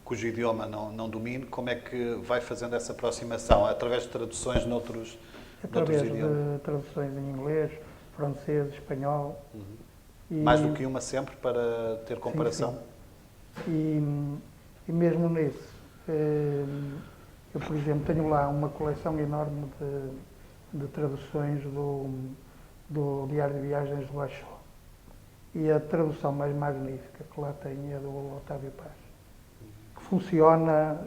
cujo idioma não domine, como é que vai fazendo essa aproximação? Através de traduções noutros idiomas? Através de traduções em inglês, francês, espanhol. Mais do que uma sempre, para ter comparação? Sim. E mesmo nisso, eu, por exemplo, tenho lá uma coleção enorme de traduções do Diário de Viagens do Basho. E a tradução mais magnífica que lá tem é do Otávio Paz, que funciona,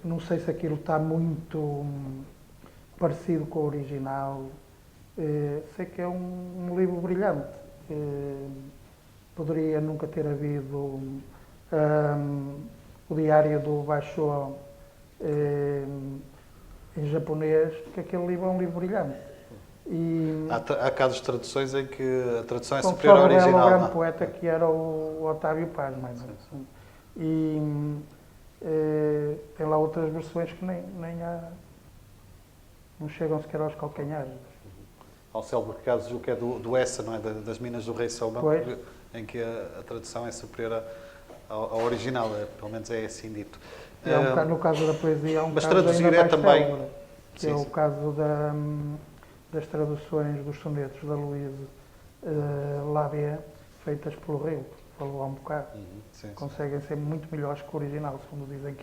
não sei se aquilo está muito parecido com o original, sei que é um livro brilhante. Poderia nunca ter havido o Diário do Basho em japonês, porque aquele livro é um livro brilhante. E Há casos de traduções em que a tradução é só superior à revela original. o grande poeta que era o Otávio Paz, mais ou menos. E tem lá outras versões que nem há, não chegam sequer aos calcanhares. Ao célebre caso, julgo que é do Essa, não é? Das Minas do Rei Salomão, Pois. em que a tradução é superior ao original, pelo menos é assim dito. No caso da poesia, há um Mas caso traduzir ainda é mais também- célebre, que Sim, é o sim. caso das traduções dos sonetos da Luíse Lábia, feitas pelo Rio, falou há um bocado. Sim. Conseguem ser muito melhores que o original, segundo dizem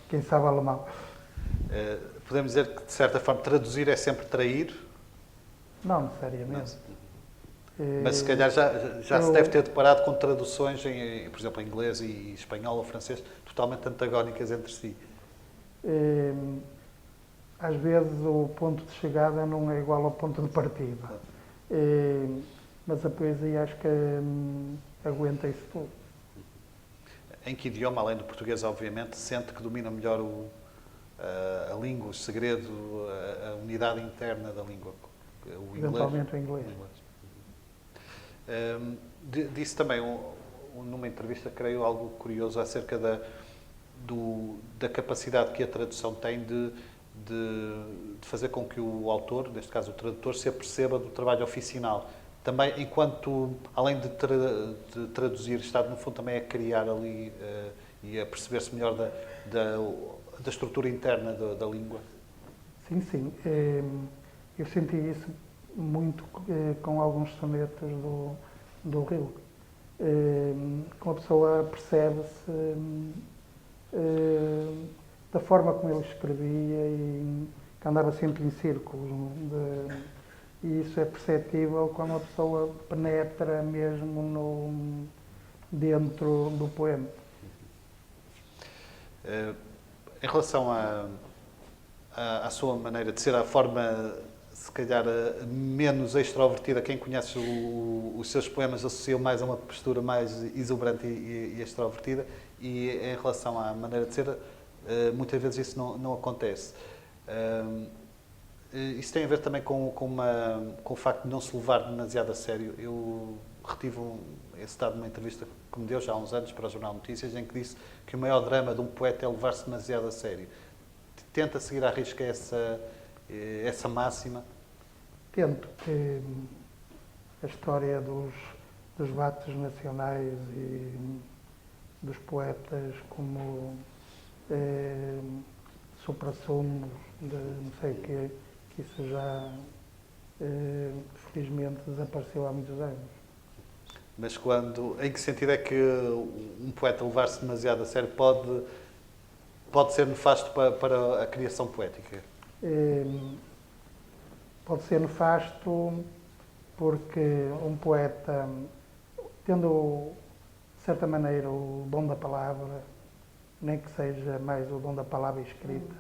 quem sabe alemão. Podemos dizer que, de certa forma, traduzir é sempre trair, Não necessariamente. mas se calhar já se deve ter deparado com traduções, por exemplo, em inglês e espanhol ou francês, totalmente antagónicas entre si. Às vezes o ponto de chegada não é igual ao ponto de partida. Mas a poesia acho que aguenta isso tudo. Em que idioma, além do português, obviamente, sente que domina melhor a língua, o segredo, a unidade interna da língua? O inglês? Eventualmente o inglês. Disse também, numa entrevista, creio, algo curioso acerca da capacidade que a tradução tem de fazer com que o autor, neste caso o tradutor, se aperceba do trabalho oficinal. Também, enquanto, além de traduzir, está, no fundo, também a criar ali e a perceber-se melhor da estrutura interna da língua. Sim, sim. Eu senti isso muito com alguns sonetos do Rio. Com a pessoa percebe-se da forma como ele escrevia e que andava sempre em círculos. E isso é perceptível quando a pessoa penetra mesmo dentro do poema. Em relação à sua maneira de ser, à forma, se calhar, menos extrovertida, quem conhece os seus poemas associa mais a uma postura mais exuberante e extrovertida, e em relação à maneira de ser, muitas vezes isso não acontece. Isso tem a ver também com o facto de não se levar demasiado a sério. Eu retive esse dado numa entrevista que me deu já há uns anos para o Jornal Notícias, em que disse que o maior drama de um poeta é levar-se demasiado a sério. Tenta seguir à risca essa máxima? Tento que a história dos vatos nacionais e dos poetas como supra-sumos de não sei o quê, que isso já felizmente desapareceu há muitos anos. Mas em que sentido é que um poeta levar-se demasiado a sério pode ser nefasto para a criação poética? Pode ser nefasto porque um poeta, tendo de certa maneira o dom da palavra, nem que seja mais o dom da palavra escrita,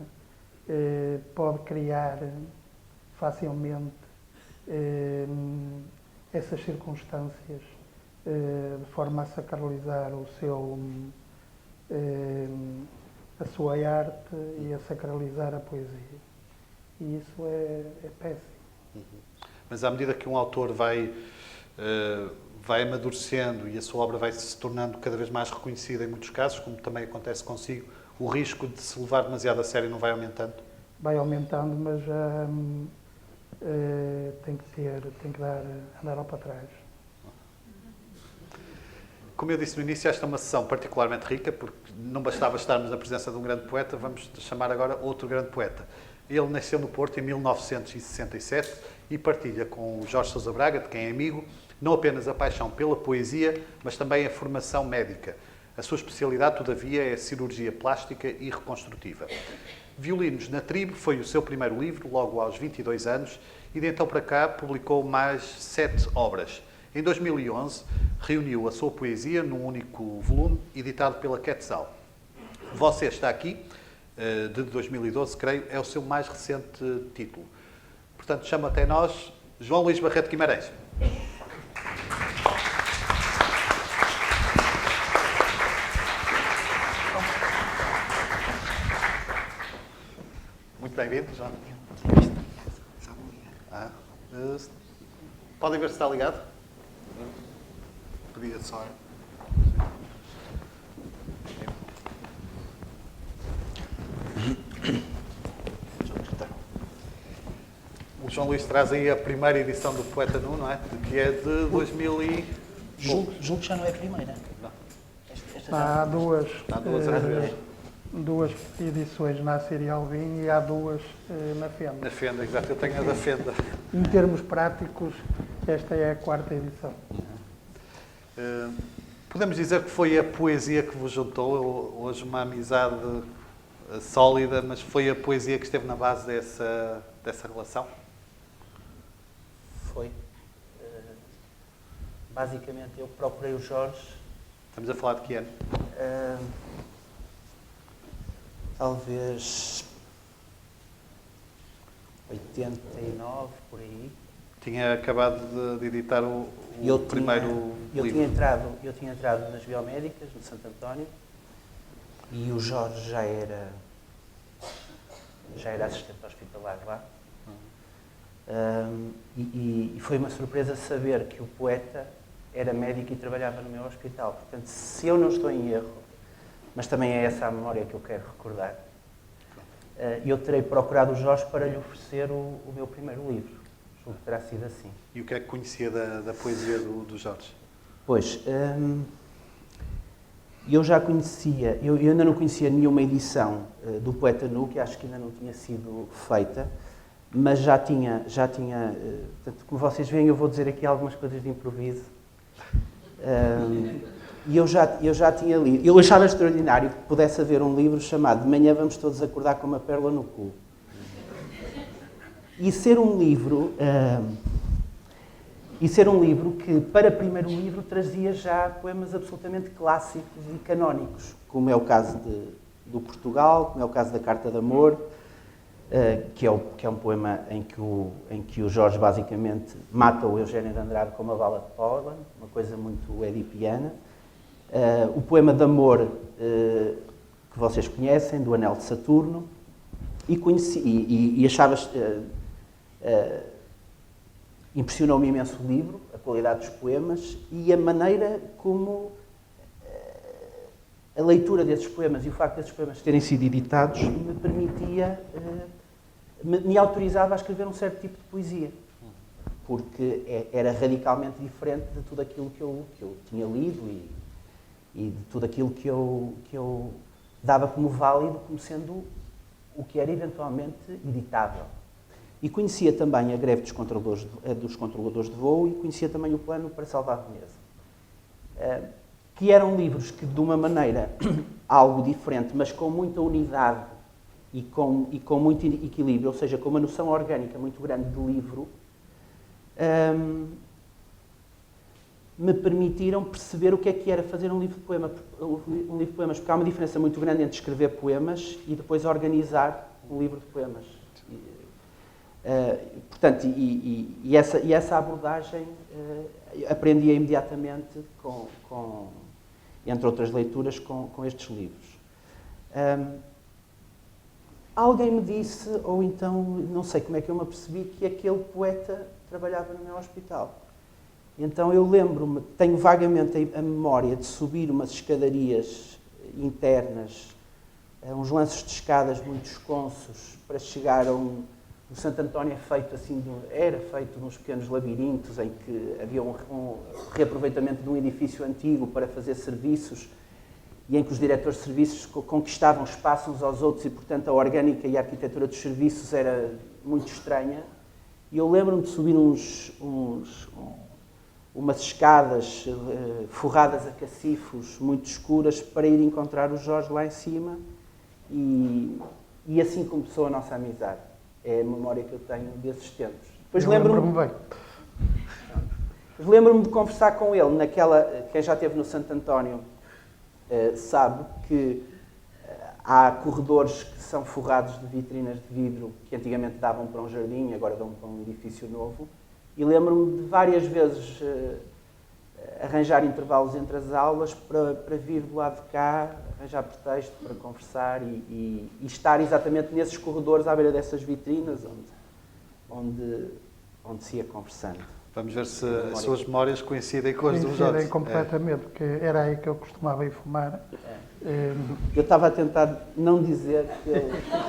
pode criar facilmente essas circunstâncias de forma a sacralizar a sua arte e a sacralizar a poesia. E isso é péssimo. Mas à medida que um autor vai amadurecendo e a sua obra vai se tornando cada vez mais reconhecida em muitos casos, como também acontece consigo, o risco de se levar demasiado a sério não vai aumentando? Vai aumentando, mas tem que andar ao para trás. Como eu disse no início, esta é uma sessão particularmente rica, porque não bastava estarmos na presença de um grande poeta, vamos chamar agora outro grande poeta. Ele nasceu no Porto em 1967 e partilha com o Jorge Sousa Braga, de quem é amigo, não apenas a paixão pela poesia, mas também a formação médica. A sua especialidade, todavia, é a cirurgia plástica e reconstrutiva. Violinos na Tribo foi o seu primeiro livro, logo aos 22 anos, e de então para cá publicou mais 7 obras. Em 2011, reuniu a sua poesia num único volume, editado pela Quetzal. Você está aqui, de 2012, creio, é o seu mais recente título. Portanto, chamo até nós João Luís Barreto Guimarães. Muito bem-vindo, João. Podem ver se está ligado? Podia só. O João Luís traz aí a primeira edição do Poeta Nu, não é? Que é de 2000 e... Julgo que já não é a primeira. Não. Há duas, anteriores. duas edições na Assíria Alvim e há duas na Fenda. Na Fenda, exato. Eu tenho a da Fenda. Em termos práticos, esta é a 4ª edição. Podemos dizer que foi a poesia que vos juntou, hoje uma amizade sólida, mas foi a poesia que esteve na base dessa relação? Foi. Basicamente, eu procurei o Jorge. Estamos a falar de que ano? Talvez 89, por aí. Tinha acabado de editar o primeiro livro. Eu tinha entrado nas Biomédicas, no Santo António, e o Jorge já era assistente hospitalar lá. E foi uma surpresa saber que o poeta era médico e trabalhava no meu hospital. Portanto, se eu não estou em erro, mas também é essa a memória que eu quero recordar, eu terei procurado o Jorge para lhe oferecer o meu primeiro livro. Julgo que terá sido assim. E o que é que conhecia da poesia do Jorge? Pois, eu já conhecia, eu ainda não conhecia nenhuma edição do Poeta Nu, que acho que ainda não tinha sido feita, mas já tinha, portanto, como vocês veem, eu vou dizer aqui algumas coisas de improviso. E eu já tinha lido. Eu achava extraordinário que pudesse haver um livro chamado De Manhã Vamos Todos Acordar com uma Pérola no Cu. E ser um livro que, para primeiro livro, trazia já poemas absolutamente clássicos e canónicos, como é o caso do Portugal, como é o caso da Carta de Amor, que é um poema em que o Jorge basicamente mata o Eugênio de Andrade com uma bala de pólen, uma coisa muito edipiana. O poema de amor que vocês conhecem, do Anel de Saturno, e achava... impressionou-me imenso o livro, a qualidade dos poemas e a maneira como a leitura desses poemas e o facto desses poemas terem sido editados me permitia, me autorizava a escrever um certo tipo de poesia, porque era radicalmente diferente de tudo aquilo que eu tinha lido e de tudo aquilo que eu dava como válido, como sendo o que era eventualmente editável. E conhecia também a greve dos controladores de voo e conhecia também o Plano para Salvar a Veneza. Que eram livros que, de uma maneira algo diferente, mas com muita unidade e com muito equilíbrio, ou seja, com uma noção orgânica muito grande de livro, me permitiram perceber o que era fazer um livro de poemas, porque há uma diferença muito grande entre escrever poemas e depois organizar um livro de poemas. Portanto, essa abordagem aprendi imediatamente, entre outras leituras, com estes livros. Alguém me disse, ou então, não sei como é que eu me apercebi, que aquele poeta trabalhava no meu hospital. Então eu lembro-me, tenho vagamente a memória de subir umas escadarias internas, uns lanços de escadas muito esconsos, para chegar a o Santo António era feito nos pequenos labirintos em que havia um reaproveitamento de um edifício antigo para fazer serviços e em que os diretores de serviços conquistavam espaço uns aos outros e, portanto, a orgânica e a arquitetura dos serviços era muito estranha. E eu lembro-me de subir umas escadas forradas a cacifos muito escuras para ir encontrar o Jorge lá em cima e assim começou a nossa amizade. É a memória que eu tenho desses tempos. Depois lembro-me bem. Lembro-me de conversar com ele quem já esteve no Santo António sabe que há corredores que são forrados de vitrinas de vidro que antigamente davam para um jardim, agora dão para um edifício novo. E lembro-me de várias vezes arranjar intervalos entre as aulas para vir do lado de cá, arranjar pretexto para conversar e estar exatamente nesses corredores à beira dessas vitrinas onde se ia conversando. Vamos ver se as suas memórias coincidem com as do Jorge. Coincidem completamente, porque era aí que eu costumava ir fumar. Eu estava a tentar não dizer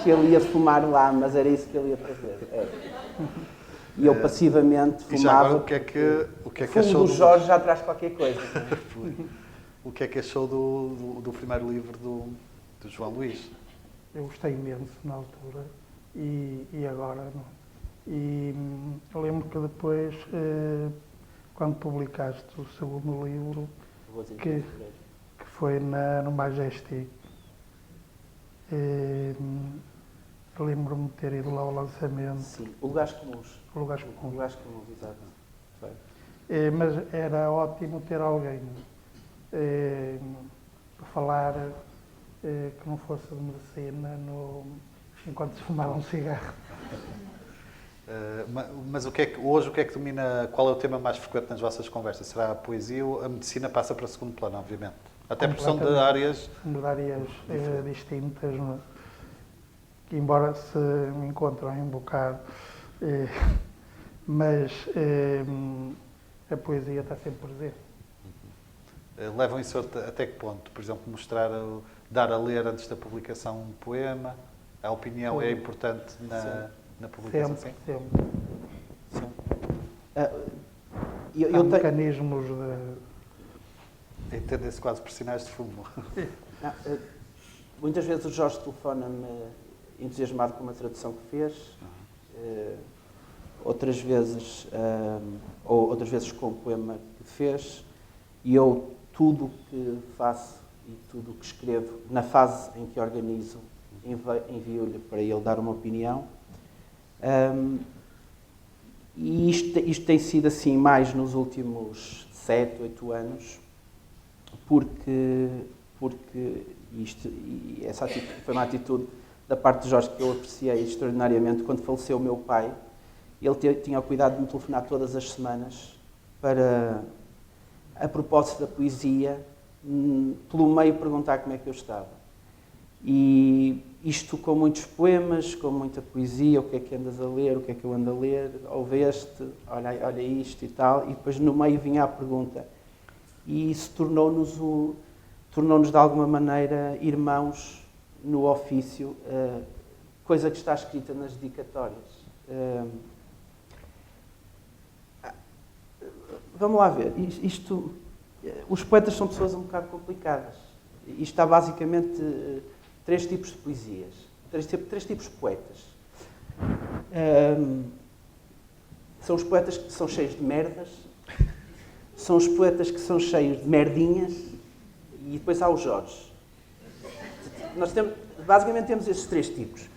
que ele ia fumar lá, mas era isso que ele ia fazer. E eu passivamente fumava. E já agora, o que é que achou do Jorge já traz qualquer coisa. O que é que achou do primeiro livro do João Luís? Eu gostei imenso na altura e agora não. E eu lembro que depois, quando publicaste o segundo livro, que foi no Majestic, eu lembro-me de ter ido lá ao lançamento. Sim, o Lugares Comuns. O Lugares Comuns. Lugares Comuns, exato. Foi. Mas era ótimo ter alguém para falar que não fosse de medicina enquanto se fumava um cigarro. Mas hoje o que é que domina, qual é o tema mais frequente nas vossas conversas? Será a poesia? A medicina passa para segundo plano, obviamente. Até porque são de áreas... De áreas distintas, não é? Que embora se encontrem um bocado, mas a poesia está sempre presente. Levam isso até que ponto? Por exemplo, dar a ler antes da publicação um poema? A opinião é importante na publicação? Sempre. Sim. Há mecanismos de... Entendem-se quase por sinais de fumo. Muitas vezes o Jorge telefona-me entusiasmado com uma tradução que fez, outras vezes com um poema que fez, e eu tudo o que faço e tudo o que escrevo, na fase em que organizo, envio-lhe para ele dar uma opinião. E isto tem sido assim mais nos últimos 7, 8 anos, porque essa atitude, foi uma atitude da parte de Jorge que eu apreciei extraordinariamente. Quando faleceu o meu pai, ele tinha o cuidado de me telefonar todas as semanas para, a propósito da poesia, pelo meio perguntar como é que eu estava. E isto com muitos poemas, com muita poesia, o que é que andas a ler, o que é que eu ando a ler, ouveste, olha isto e tal, e depois no meio vinha a pergunta. E isso tornou-nos de alguma maneira irmãos no ofício, coisa que está escrita nas dedicatórias. Vamos lá ver, os poetas são pessoas um bocado complicadas. Isto há basicamente 3 tipos de poesias, 3 tipos de poetas. São os poetas que são cheios de merdas, são os poetas que são cheios de merdinhas e depois há os Jorge. Basicamente temos estes 3 tipos.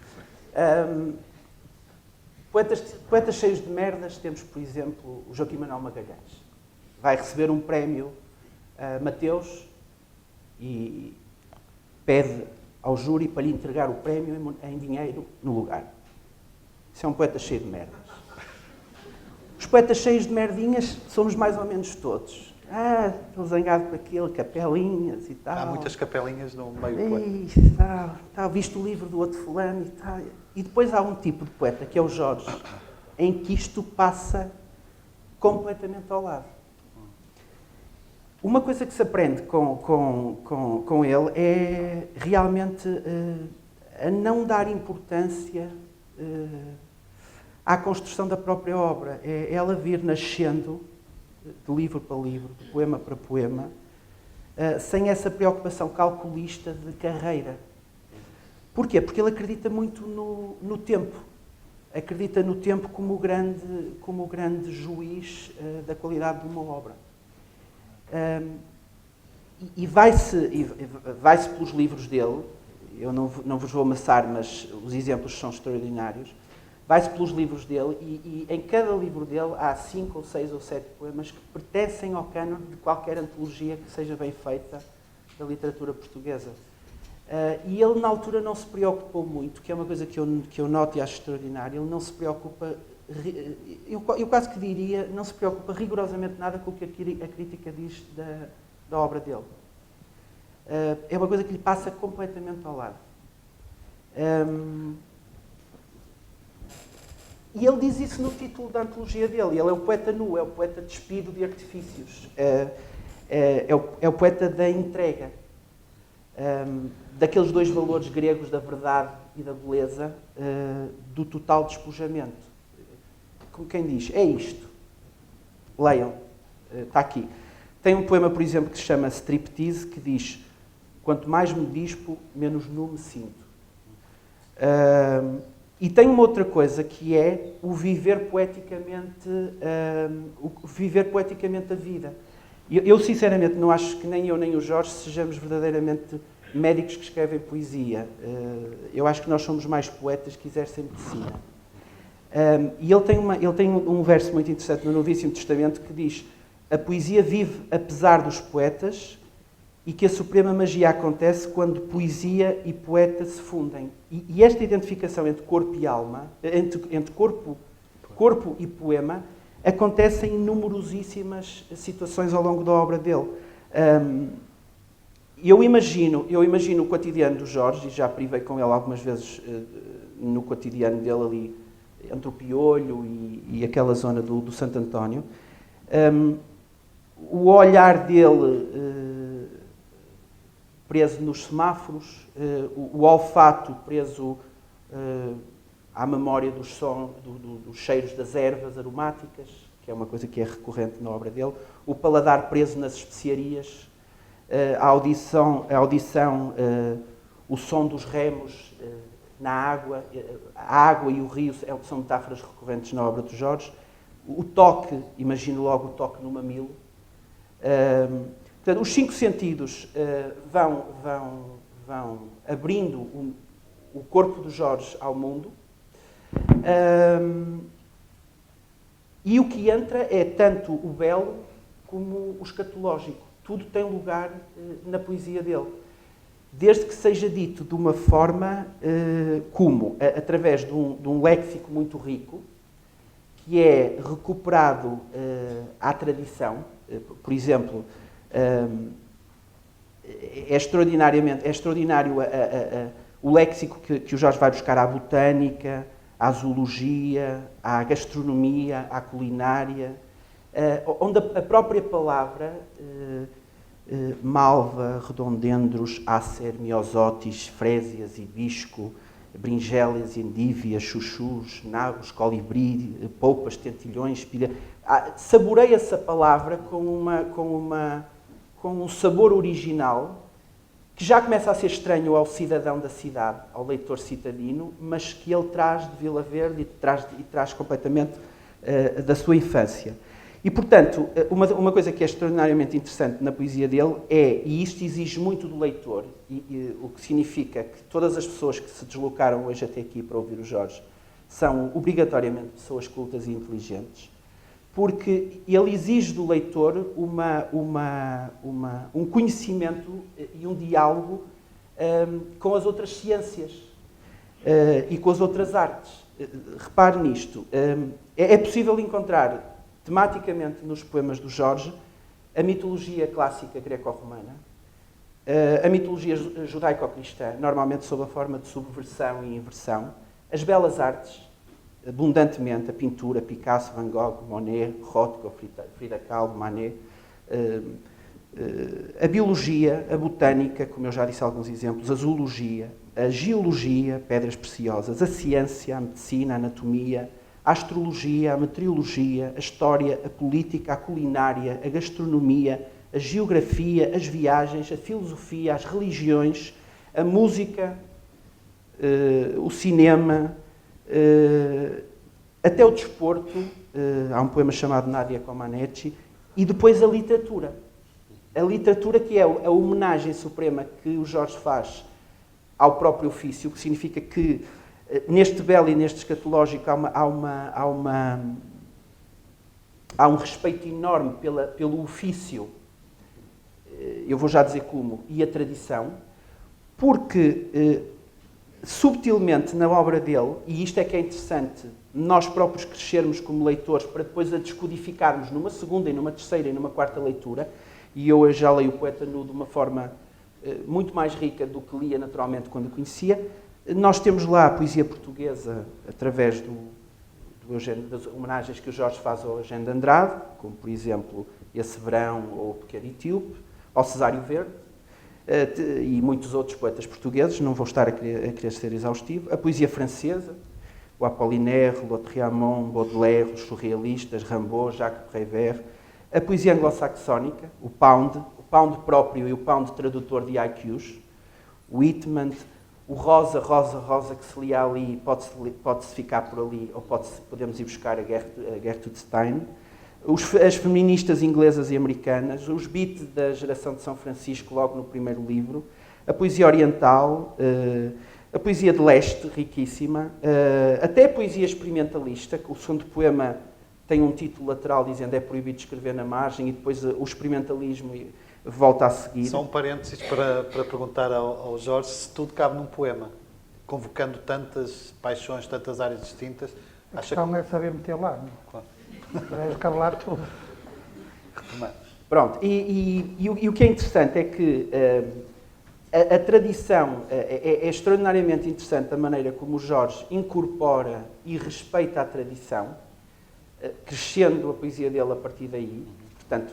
Poetas cheios de merdas, temos, por exemplo, o Joaquim Manuel Magalhães. Vai receber um prémio Mateus e pede ao júri para lhe entregar o prémio em dinheiro no lugar. Isso é um poeta cheio de merdas. Os poetas cheios de merdinhas somos mais ou menos todos. Estou zangado com aquele, capelinhas e tal. Há muitas capelinhas no meio do poeta. Visto o livro do outro fulano e tal. E depois há um tipo de poeta, que é o Jorge, em que isto passa completamente ao lado. Uma coisa que se aprende com ele é realmente a não dar importância à construção da própria obra. É ela vir nascendo, de livro para livro, de poema para poema, sem essa preocupação calculista de carreira. Porquê? Porque ele acredita muito no tempo. Acredita no tempo como o grande juiz da qualidade de uma obra. E vai-se pelos livros dele, eu não vos vou amassar, mas os exemplos são extraordinários, vai-se pelos livros dele e em cada livro dele há 5 ou 6 ou 7 poemas que pertencem ao cânone de qualquer antologia que seja bem feita da literatura portuguesa. E ele, na altura, não se preocupou muito, que é uma coisa que eu noto e acho extraordinária, ele não se preocupa, eu quase que diria, não se preocupa rigorosamente nada com o que a crítica diz da obra dele. É uma coisa que lhe passa completamente ao lado. E ele diz isso no título da antologia dele. Ele é o poeta nu, é o poeta despido de artifícios, é o poeta da entrega. Daqueles 2 valores gregos da verdade e da beleza, do total despojamento. Como quem diz, é isto. Leiam, está aqui. Tem um poema, por exemplo, que se chama Striptease, que diz: quanto mais me dispo, menos nu me sinto. E tem uma outra coisa, que é o viver poeticamente a vida. Eu, sinceramente, não acho que nem eu nem o Jorge sejamos verdadeiramente médicos que escrevem poesia. Eu acho que nós somos mais poetas que exercem medicina. E ele tem um verso muito interessante no Novíssimo Testamento que diz: a poesia vive apesar dos poetas e que a suprema magia acontece quando poesia e poeta se fundem. E esta identificação entre corpo e alma, entre corpo e poema, acontece em numerosíssimas situações ao longo da obra dele. Eu imagino o cotidiano do Jorge, e já privei com ele algumas vezes no cotidiano dele ali, entre o Piolho e aquela zona do Santo António. O olhar dele preso nos semáforos, o olfato preso à memória dos cheiros das ervas aromáticas, que é uma coisa que é recorrente na obra dele, o paladar preso nas especiarias, a audição, o som dos remos na água, a água e o rio são metáforas recorrentes na obra de Jorge, o toque, imagino logo o toque no mamilo. Portanto, os 5 sentidos vão abrindo o corpo de Jorge ao mundo, e o que entra é tanto o belo como o escatológico. Tudo tem lugar na poesia dele. Desde que seja dito de uma forma como, através de um léxico muito rico, que é recuperado à tradição. Por exemplo, é extraordinário o léxico que o Jorge vai buscar à botânica, à zoologia, à gastronomia, à culinária, onde a própria palavra, malva, redondendros, ácer, miosótis, frésias, hibisco, brinjélias, endívias, chuchus, nabos, colibri, polpas, tentilhões, pilha. Saboreia-se a palavra com um sabor original que já começa a ser estranho ao cidadão da cidade, ao leitor citadino, mas que ele traz de Vila Verde e traz completamente da sua infância. E, portanto, uma coisa que é extraordinariamente interessante na poesia dele e isto exige muito do leitor, o que significa que todas as pessoas que se deslocaram hoje até aqui para ouvir o Jorge são obrigatoriamente pessoas cultas e inteligentes, porque ele exige do leitor um conhecimento e um diálogo com as outras ciências e com as outras artes. Repare nisto, é possível encontrar tematicamente nos poemas do Jorge a mitologia clássica greco-romana, a mitologia judaico-cristã, normalmente sob a forma de subversão e inversão, as belas artes, abundantemente, a pintura, Picasso, Van Gogh, Monet, Rothko, Frida Kahlo, Manet, a biologia, a botânica, como eu já disse alguns exemplos, a zoologia, a geologia, pedras preciosas, a ciência, a medicina, a anatomia, a astrologia, a meteorologia, a história, a política, a culinária, a gastronomia, a geografia, as viagens, a filosofia, as religiões, a música, o cinema, até o desporto. Há um poema chamado Nadia Comaneci, e depois a literatura. A literatura, que é a homenagem suprema que o Jorge faz ao próprio ofício, que significa que neste belo e neste escatológico há um respeito enorme pelo ofício, eu vou já dizer como, e a tradição, porque subtilmente na obra dele, e isto é que é interessante, nós próprios crescermos como leitores para depois a descodificarmos numa segunda e numa terceira e numa quarta leitura, e eu já leio o Poeta Nu de uma forma muito mais rica do que lia naturalmente quando o conhecia. Nós temos lá a poesia portuguesa através das homenagens que o Jorge faz ao Eugênio de Andrade, como por exemplo Esse Verão ou O Pequeno Etíope, ao Cesário Verde, e muitos outros poetas portugueses, não vou estar a querer ser exaustivo. A poesia francesa, o Apollinaire, Lautréamont, Baudelaire, os surrealistas, Rimbaud, Jacques Prévert. A poesia anglo-saxónica, o Pound próprio e o Pound tradutor de IQs, o Whitman, o Rosa que se lia ali, pode-se ficar por ali, ou podemos ir buscar a Gertrude Stein, as feministas inglesas e americanas, os beat da geração de São Francisco, logo no primeiro livro, a poesia oriental, a poesia de leste, riquíssima, até a poesia experimentalista, que o segundo poema tem um título lateral dizendo é proibido escrever na margem, e depois o experimentalismo volta a seguir. Só um parênteses para perguntar ao Jorge se tudo cabe num poema, convocando tantas paixões, tantas áreas distintas. A questão é saber meter lá, não? Claro. É cabelar tudo. Pronto, e o que é interessante é que a tradição, é extraordinariamente interessante a maneira como o Jorge incorpora e respeita a tradição, crescendo a poesia dele a partir daí, portanto,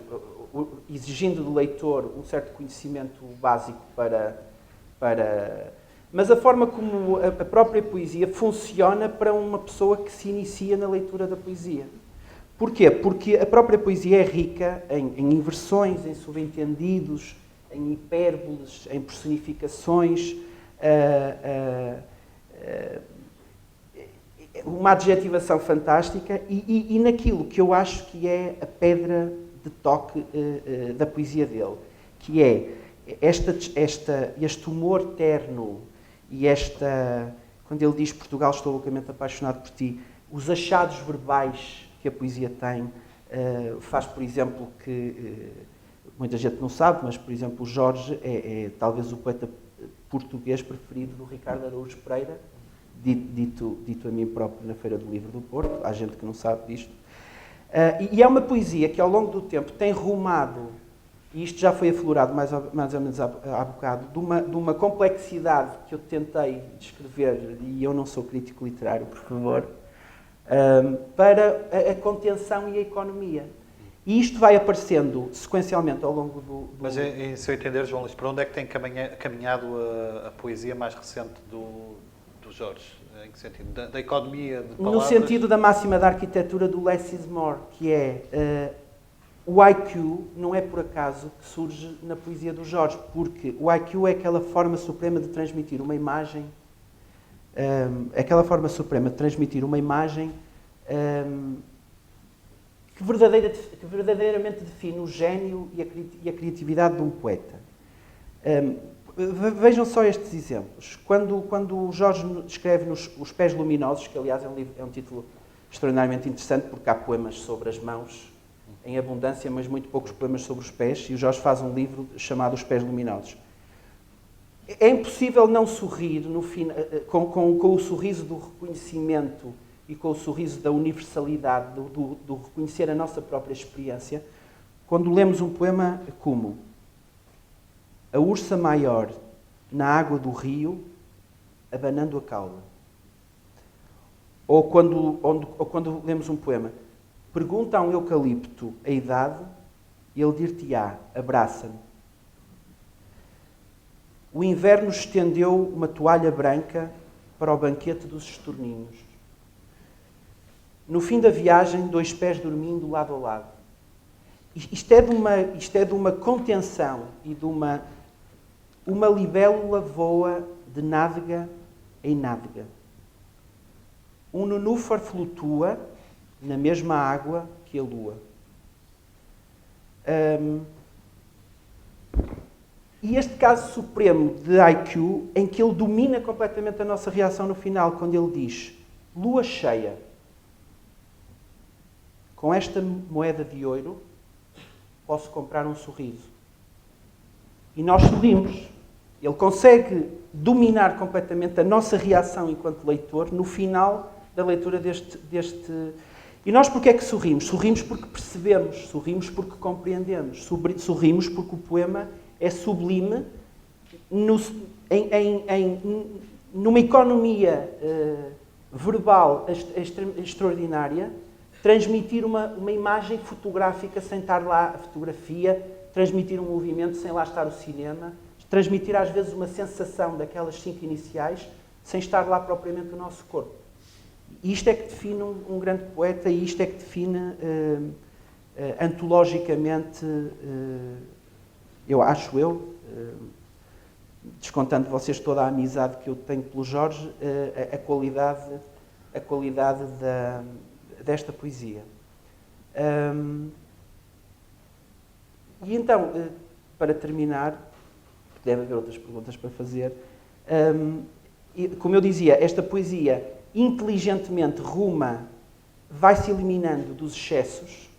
exigindo do leitor um certo conhecimento básico mas a forma como a própria poesia funciona para uma pessoa que se inicia na leitura da poesia. Porquê? Porque a própria poesia é rica em inversões, em subentendidos, em hipérboles, em personificações, uma adjetivação fantástica e naquilo que eu acho que é a pedra de toque da poesia dele, que é este humor terno e quando ele diz Portugal, estou loucamente apaixonado por ti, os achados verbais que a poesia tem, faz, por exemplo, que muita gente não sabe, mas, por exemplo, o Jorge é talvez o poeta português preferido do Ricardo Araújo Pereira, dito a mim próprio na Feira do Livro do Porto. Há gente que não sabe disto. E é uma poesia que, ao longo do tempo, tem rumado, e isto já foi aflorado mais ou menos há bocado, de uma complexidade que eu tentei descrever, e eu não sou crítico literário, por favor, para a contenção e a economia. E isto vai aparecendo sequencialmente ao longo do... Mas, em seu entender, João Luís, para onde é que tem caminhado a poesia mais recente do Jorge? Em que sentido? Da economia de palavras? No sentido da máxima da arquitetura do less is more, que é... o IQ não é por acaso que surge na poesia do Jorge, porque o IQ é aquela forma suprema de transmitir uma imagem... que verdadeiramente define o gênio e a criatividade de um poeta. Vejam só estes exemplos. Quando o Jorge escreve Os Pés Luminosos, que aliás é um título extraordinariamente interessante, porque há poemas sobre as mãos em abundância, mas muito poucos poemas sobre os pés, e o Jorge faz um livro chamado Os Pés Luminosos. É impossível não sorrir no fim, com o sorriso do reconhecimento e com o sorriso da universalidade, do reconhecer a nossa própria experiência, quando lemos um poema como A ursa maior na água do rio, abanando a cauda. Ou quando lemos um poema, pergunta a um eucalipto a idade e ele dir-te-á, abraça-me. O inverno estendeu uma toalha branca para o banquete dos estorninhos. No fim da viagem, 2 pés dormindo lado a lado. Isto é de uma contenção e de uma libélula voa de nádega em nádega. Um nenúfar flutua na mesma água que a lua. E este caso supremo de IQ, em que ele domina completamente a nossa reação no final, quando ele diz: lua cheia, com esta moeda de ouro posso comprar um sorriso. E nós sorrimos. Ele consegue dominar completamente a nossa reação enquanto leitor no final da leitura deste... E nós porquê é que sorrimos? Sorrimos porque percebemos, sorrimos porque compreendemos, sorrimos porque o poema é sublime numa economia verbal extraordinária, transmitir uma imagem fotográfica sem estar lá a fotografia, transmitir um movimento sem lá estar o cinema, transmitir às vezes uma sensação daquelas 5 iniciais sem estar lá propriamente o nosso corpo. E isto é que define um grande poeta, e isto é que define antologicamente, descontando de vocês toda a amizade que eu tenho pelo Jorge, a qualidade desta poesia. E então, para terminar, deve haver outras perguntas para fazer, como eu dizia, esta poesia inteligentemente vai-se eliminando dos excessos,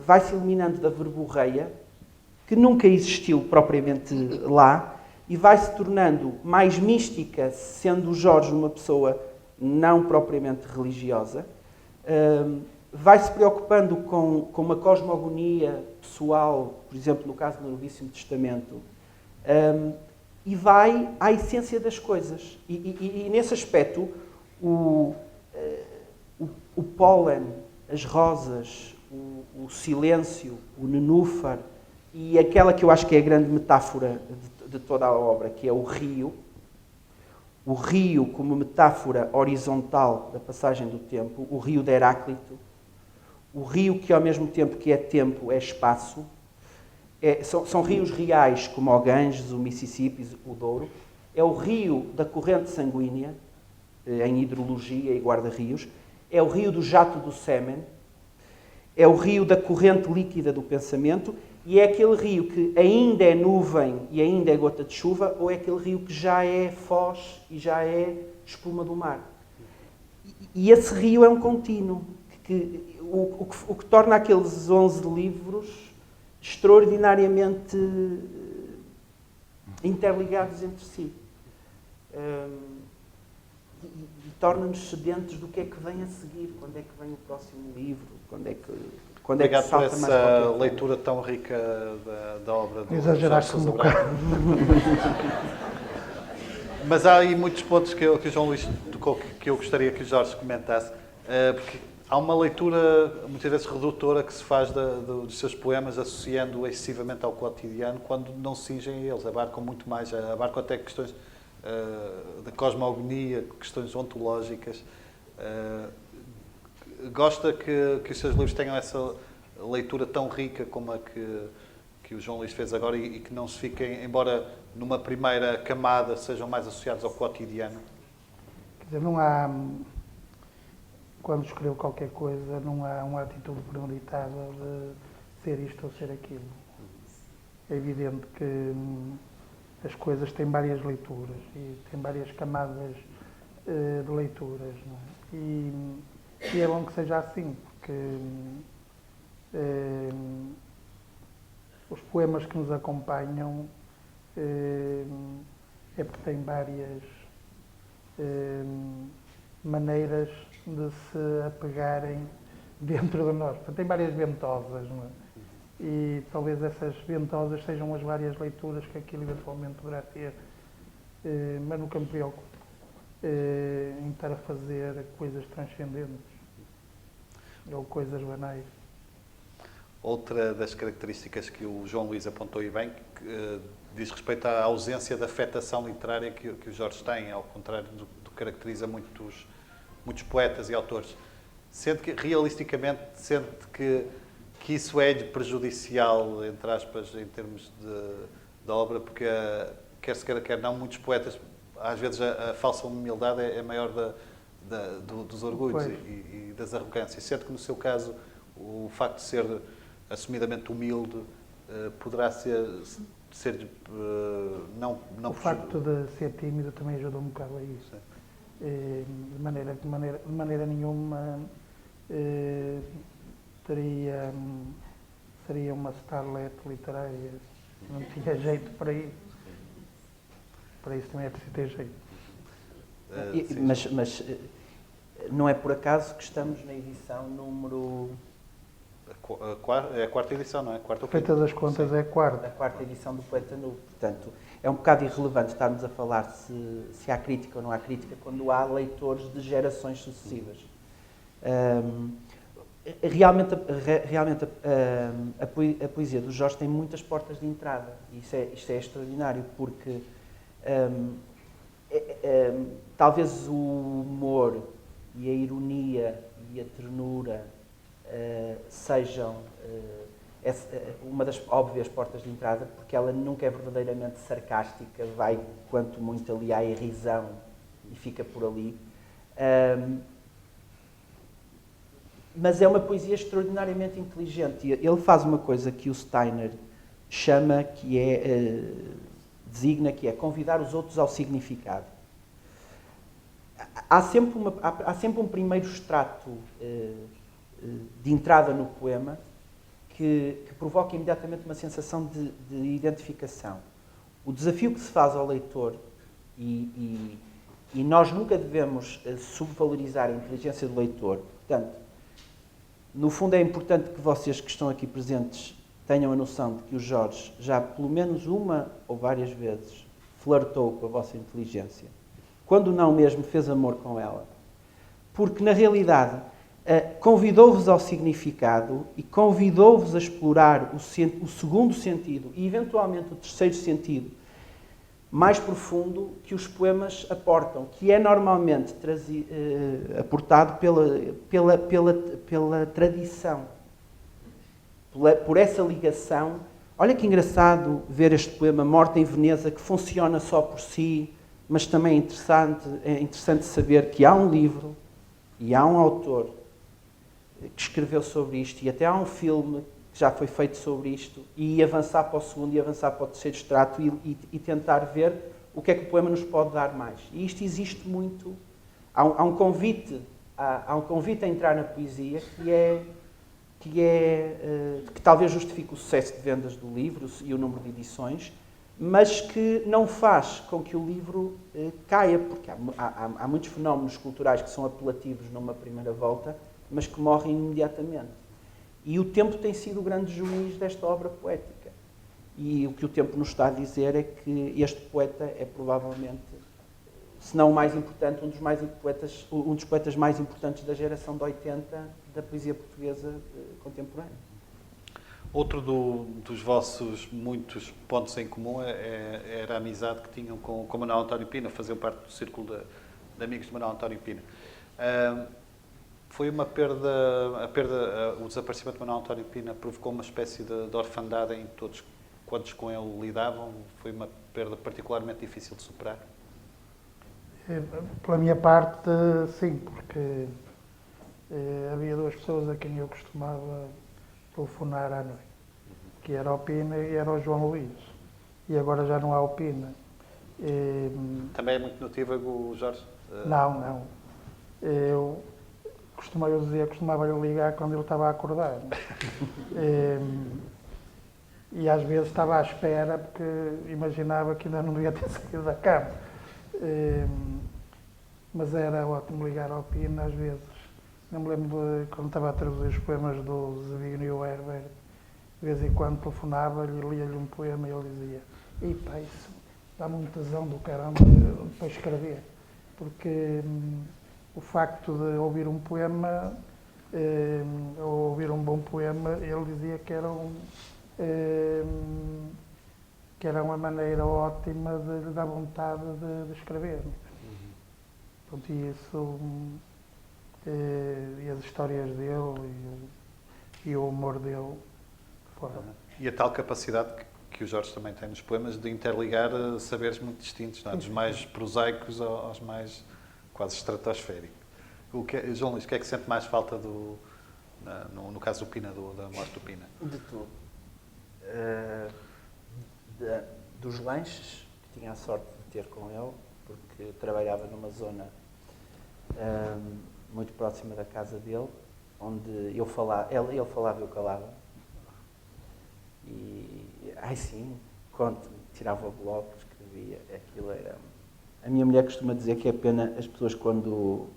vai-se eliminando da verborreia, que nunca existiu propriamente lá, e vai-se tornando mais mística, sendo o Jorge uma pessoa não propriamente religiosa, vai-se preocupando com uma cosmogonia pessoal, por exemplo, no caso do Novíssimo Testamento, e vai à essência das coisas. E nesse aspecto, o pólen, as rosas, o silêncio, o nenúfar, e aquela que eu acho que é a grande metáfora de toda a obra, que é o rio como metáfora horizontal da passagem do tempo, o rio de Heráclito, o rio que ao mesmo tempo que é tempo é espaço, são rios reais como o Ganges, o Mississippi, o Douro, é o rio da corrente sanguínea, em hidrologia e guarda-rios, é o rio do jato do sêmen, é o rio da corrente líquida do pensamento, e é aquele rio que ainda é nuvem e ainda é gota de chuva, ou é aquele rio que já é foz e já é espuma do mar. E esse rio é um contínuo, o que torna aqueles 11 livros extraordinariamente interligados entre si. E torna-nos sedentos do que é que vem a seguir, quando é que vem o próximo livro, quando é que Obrigado por salta mais essa leitura tão rica da obra do Exageraste Jorge um Sousa bocado. Mas há aí muitos pontos que o João Luís tocou que eu gostaria que o Jorge comentasse, porque há uma leitura muitas vezes redutora que se faz dos seus poemas associando excessivamente ao cotidiano, quando não se cingem a eles, abarcam muito mais, abarcam até questões da cosmogonia, questões ontológicas. Gosta que os seus livros tenham essa leitura tão rica como a que o João Luís fez agora e que não se fiquem, embora numa primeira camada sejam mais associados ao cotidiano? Quer dizer, não há, quando escrevo qualquer coisa, não há uma atitude premeditada de ser isto ou ser aquilo. É evidente que as coisas têm várias leituras e têm várias camadas de leituras, não é? E é bom que seja assim, porque os poemas que nos acompanham é porque têm várias maneiras de se apegarem dentro de nós. Portanto, tem várias ventosas, não é? E talvez essas ventosas sejam as várias leituras que aquilo eventualmente poderá ter, mas nunca me preocupo em estar a fazer coisas transcendentes ou coisas banais. Outra das características que o João Luís apontou e bem, que diz respeito à ausência de afetação literária que o Jorge tem, ao contrário do que caracteriza muitos poetas e autores. Sente que, realisticamente, sente que que isso é prejudicial, entre aspas, em termos de obra, porque quer se queira, quer não, muitos poetas, às vezes a falsa humildade é maior dos orgulhos e das arrogâncias, sendo que no seu caso o facto de ser assumidamente humilde poderá ser não o facto de ser tímido também ajuda um bocado a isso. De maneira nenhuma seria uma starlet literária, não tinha jeito para isso. Para isso também é preciso ter jeito. Mas não é por acaso que estamos na edição número... É a quarta edição, não é? Feitas as contas, é a quarta. A quarta edição do Poeta Nu. Portanto, é um bocado irrelevante estarmos a falar se há crítica ou não há crítica quando há leitores de gerações sucessivas. Realmente a poesia do Jorge tem muitas portas de entrada. Isto é extraordinário, porque talvez o humor e a ironia e a ternura sejam uma das óbvias portas de entrada, porque ela nunca é verdadeiramente sarcástica, vai quanto muito ali à irrisão e fica por ali. Mas é uma poesia extraordinariamente inteligente. Ele faz uma coisa que o Steiner chama, designa, que é convidar os outros ao significado. Há sempre um primeiro extrato de entrada no poema que provoca imediatamente uma sensação de identificação. O desafio que se faz ao leitor, e nós nunca devemos subvalorizar a inteligência do leitor, portanto, no fundo é importante que vocês que estão aqui presentes tenham a noção de que o Jorge já pelo menos uma ou várias vezes flertou com a vossa inteligência, quando não mesmo fez amor com ela, porque na realidade convidou-vos ao significado e convidou-vos a explorar o segundo sentido e eventualmente o terceiro sentido mais profundo que os poemas aportam, que é normalmente aportado pela tradição, por essa ligação. Olha que engraçado ver este poema Morte em Veneza, que funciona só por si, mas também é interessante saber que há um livro e há um autor que escreveu sobre isto, e até há um filme que já foi feito sobre isto, e avançar para o segundo e avançar para o terceiro extrato e tentar ver o que é que o poema nos pode dar mais. E isto existe muito. Há um convite a entrar na poesia que talvez justifique o sucesso de vendas do livro e o número de edições, mas que não faz com que o livro caia, porque há muitos fenómenos culturais que são apelativos numa primeira volta, mas que morrem imediatamente. E o tempo tem sido o grande juiz desta obra poética. E o que o tempo nos está a dizer é que este poeta é provavelmente, se não o mais importante, um dos poetas mais importantes da geração de 80 da poesia portuguesa contemporânea. Outro dos vossos muitos pontos em comum era a amizade que tinham com Manuel António Pina, faziam parte do círculo de amigos de Manuel António Pina. Foi uma perda, o desaparecimento de Manuel António Pina provocou uma espécie de orfandade em todos quantos com ele lidavam? Foi uma perda particularmente difícil de superar? Pela minha parte, sim, porque havia duas pessoas a quem eu costumava telefonar à noite, que era o Pina e era o João Luís. E agora já não há o Pina. Também é muito notívago o Jorge? Não. Eu costumava-lhe ligar quando ele estava a acordar. E às vezes estava à espera, porque imaginava que ainda não devia ter saído da cama. Mas era ótimo ligar ao Pina às vezes. Eu me lembro de quando estava a traduzir os poemas do Zebino e o Herbert, de vez em quando telefonava-lhe e lia-lhe um poema e ele dizia: "Ei pá, isso dá-me um tesão do caramba para escrever", porque o facto de ouvir um poema, ou ouvir um bom poema, ele dizia que era uma maneira ótima de lhe dar vontade de escrever. Pronto, e isso, e as histórias dele, e o humor dele fora. E a tal capacidade que o Jorge também tem nos poemas de interligar saberes muito distintos, não é? Dos mais prosaicos aos mais quase estratosféricos. João Luís, o que é que sente mais falta no caso do Pina, da morte do Pina? De tudo. Dos lanches, que tinha a sorte de ter com ele, porque trabalhava numa zona muito próxima da casa dele, onde ele falava e eu calava. E, sim, conto-me, tirava o bloco, escrevia, aquilo era... A minha mulher costuma dizer que é pena as pessoas quando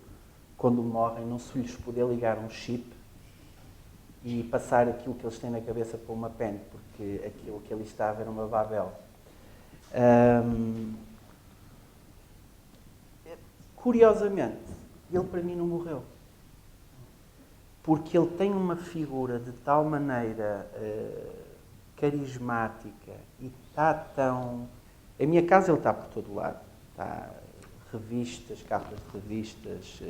morrem não se lhes poder ligar um chip e passar aquilo que eles têm na cabeça para uma pen, porque aquilo que ali estava era uma Babel. Curiosamente, ele para mim não morreu. Porque ele tem uma figura de tal maneira carismática e está tão... Em minha casa ele está por todo lado. Está revistas, capas de revistas,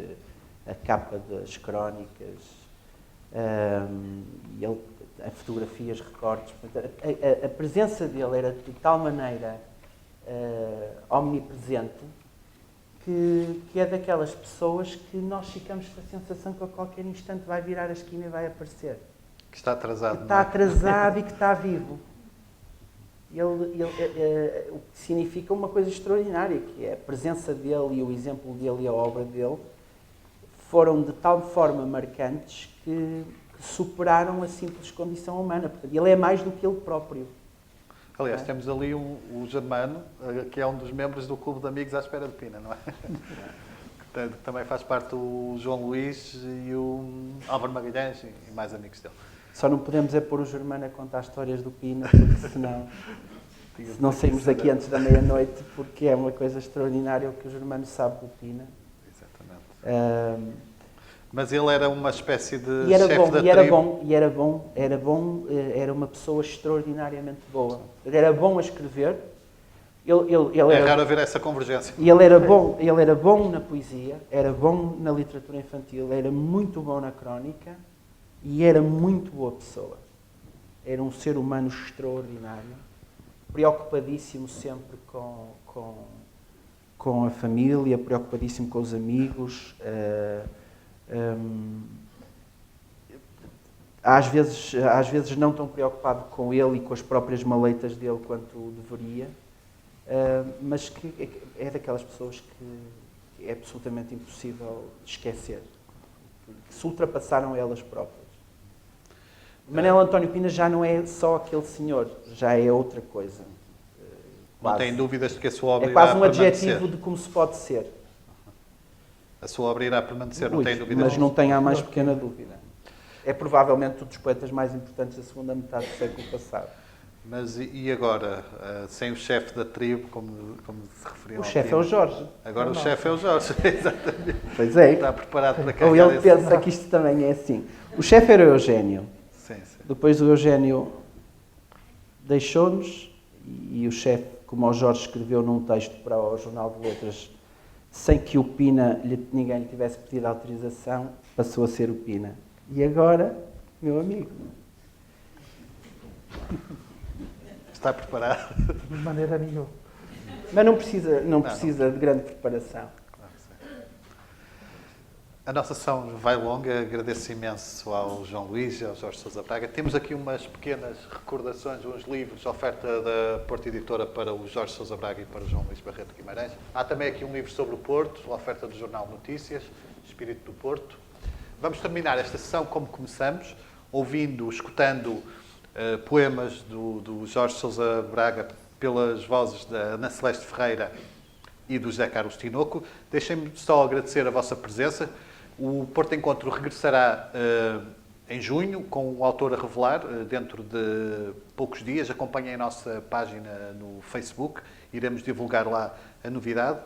a capa das crónicas, e ele, fotografias, recortes. A presença dele era de tal maneira omnipresente que é daquelas pessoas que nós ficamos com a sensação que a qualquer instante vai virar a esquina e vai aparecer. Que está atrasado. Que está atrasado e que está vivo. O que significa uma coisa extraordinária, que é a presença dele e o exemplo dele e a obra dele foram de tal forma marcantes que superaram a simples condição humana. Portanto, ele é mais do que ele próprio. Aliás, temos ali o Germano, que é um dos membros do Clube de Amigos à Espera de Pina, não é? Que também faz parte o João Luís e o Álvaro Magalhães e mais amigos dele. Só não podemos pôr o Germano a contar histórias do Pina, porque senão saímos daqui antes da meia-noite, porque é uma coisa extraordinária o que o Germano sabe do Pina. Exatamente. Mas ele era uma espécie de chefe da tribo. Era uma pessoa extraordinariamente boa. Era bom a escrever. É raro haver essa convergência. E ele era bom na poesia, era bom na literatura infantil, era muito bom na crónica e era muito boa pessoa. Era um ser humano extraordinário, preocupadíssimo sempre com a família, preocupadíssimo com os amigos. Às vezes não tão preocupado com ele e com as próprias maleitas dele quanto deveria, mas que é daquelas pessoas que é absolutamente impossível de esquecer, que se ultrapassaram elas próprias. Manuel António Pina já não é só aquele senhor, já é outra coisa. Não tem dúvidas de que a sua obra é quase irá um adjetivo de como se pode ser. A sua obra irá permanecer, não tem dúvidas. Mas não tenha a mais pequena dúvida. É provavelmente um dos poetas mais importantes da segunda metade do século passado. Mas e agora, sem o chefe da tribo, como se referiam ao chefe é o Jorge. Agora o chefe é o Jorge, exatamente. Pois é. Está preparado para carregar. Ou ele pensa que isto também é assim. O chefe era o Eugénio. Sim, sim. Depois o Eugénio deixou-nos e o chefe, como o Jorge escreveu num texto para o Jornal de Letras, sem que o Pina, ninguém lhe tivesse pedido autorização, passou a ser o Pina. E agora, meu amigo... Está preparado? De maneira nenhuma. Mas não precisa de grande preparação. Claro que sim. A nossa sessão vai longa, agradeço imenso ao João Luís e ao Jorge Sousa Braga. Temos aqui umas pequenas recordações, uns livros, oferta da Porto Editora para o Jorge Sousa Braga e para o João Luís Barreto Guimarães. Há também aqui um livro sobre o Porto, oferta do Jornal Notícias, Espírito do Porto. Vamos terminar esta sessão como começamos, escutando poemas do Jorge Sousa Braga pelas vozes da Ana Celeste Ferreira e do José Carlos Tinoco. Deixem-me só agradecer a vossa presença. O Porto Encontro regressará em junho, com o autor a revelar, dentro de poucos dias. Acompanhem a nossa página no Facebook, iremos divulgar lá a novidade.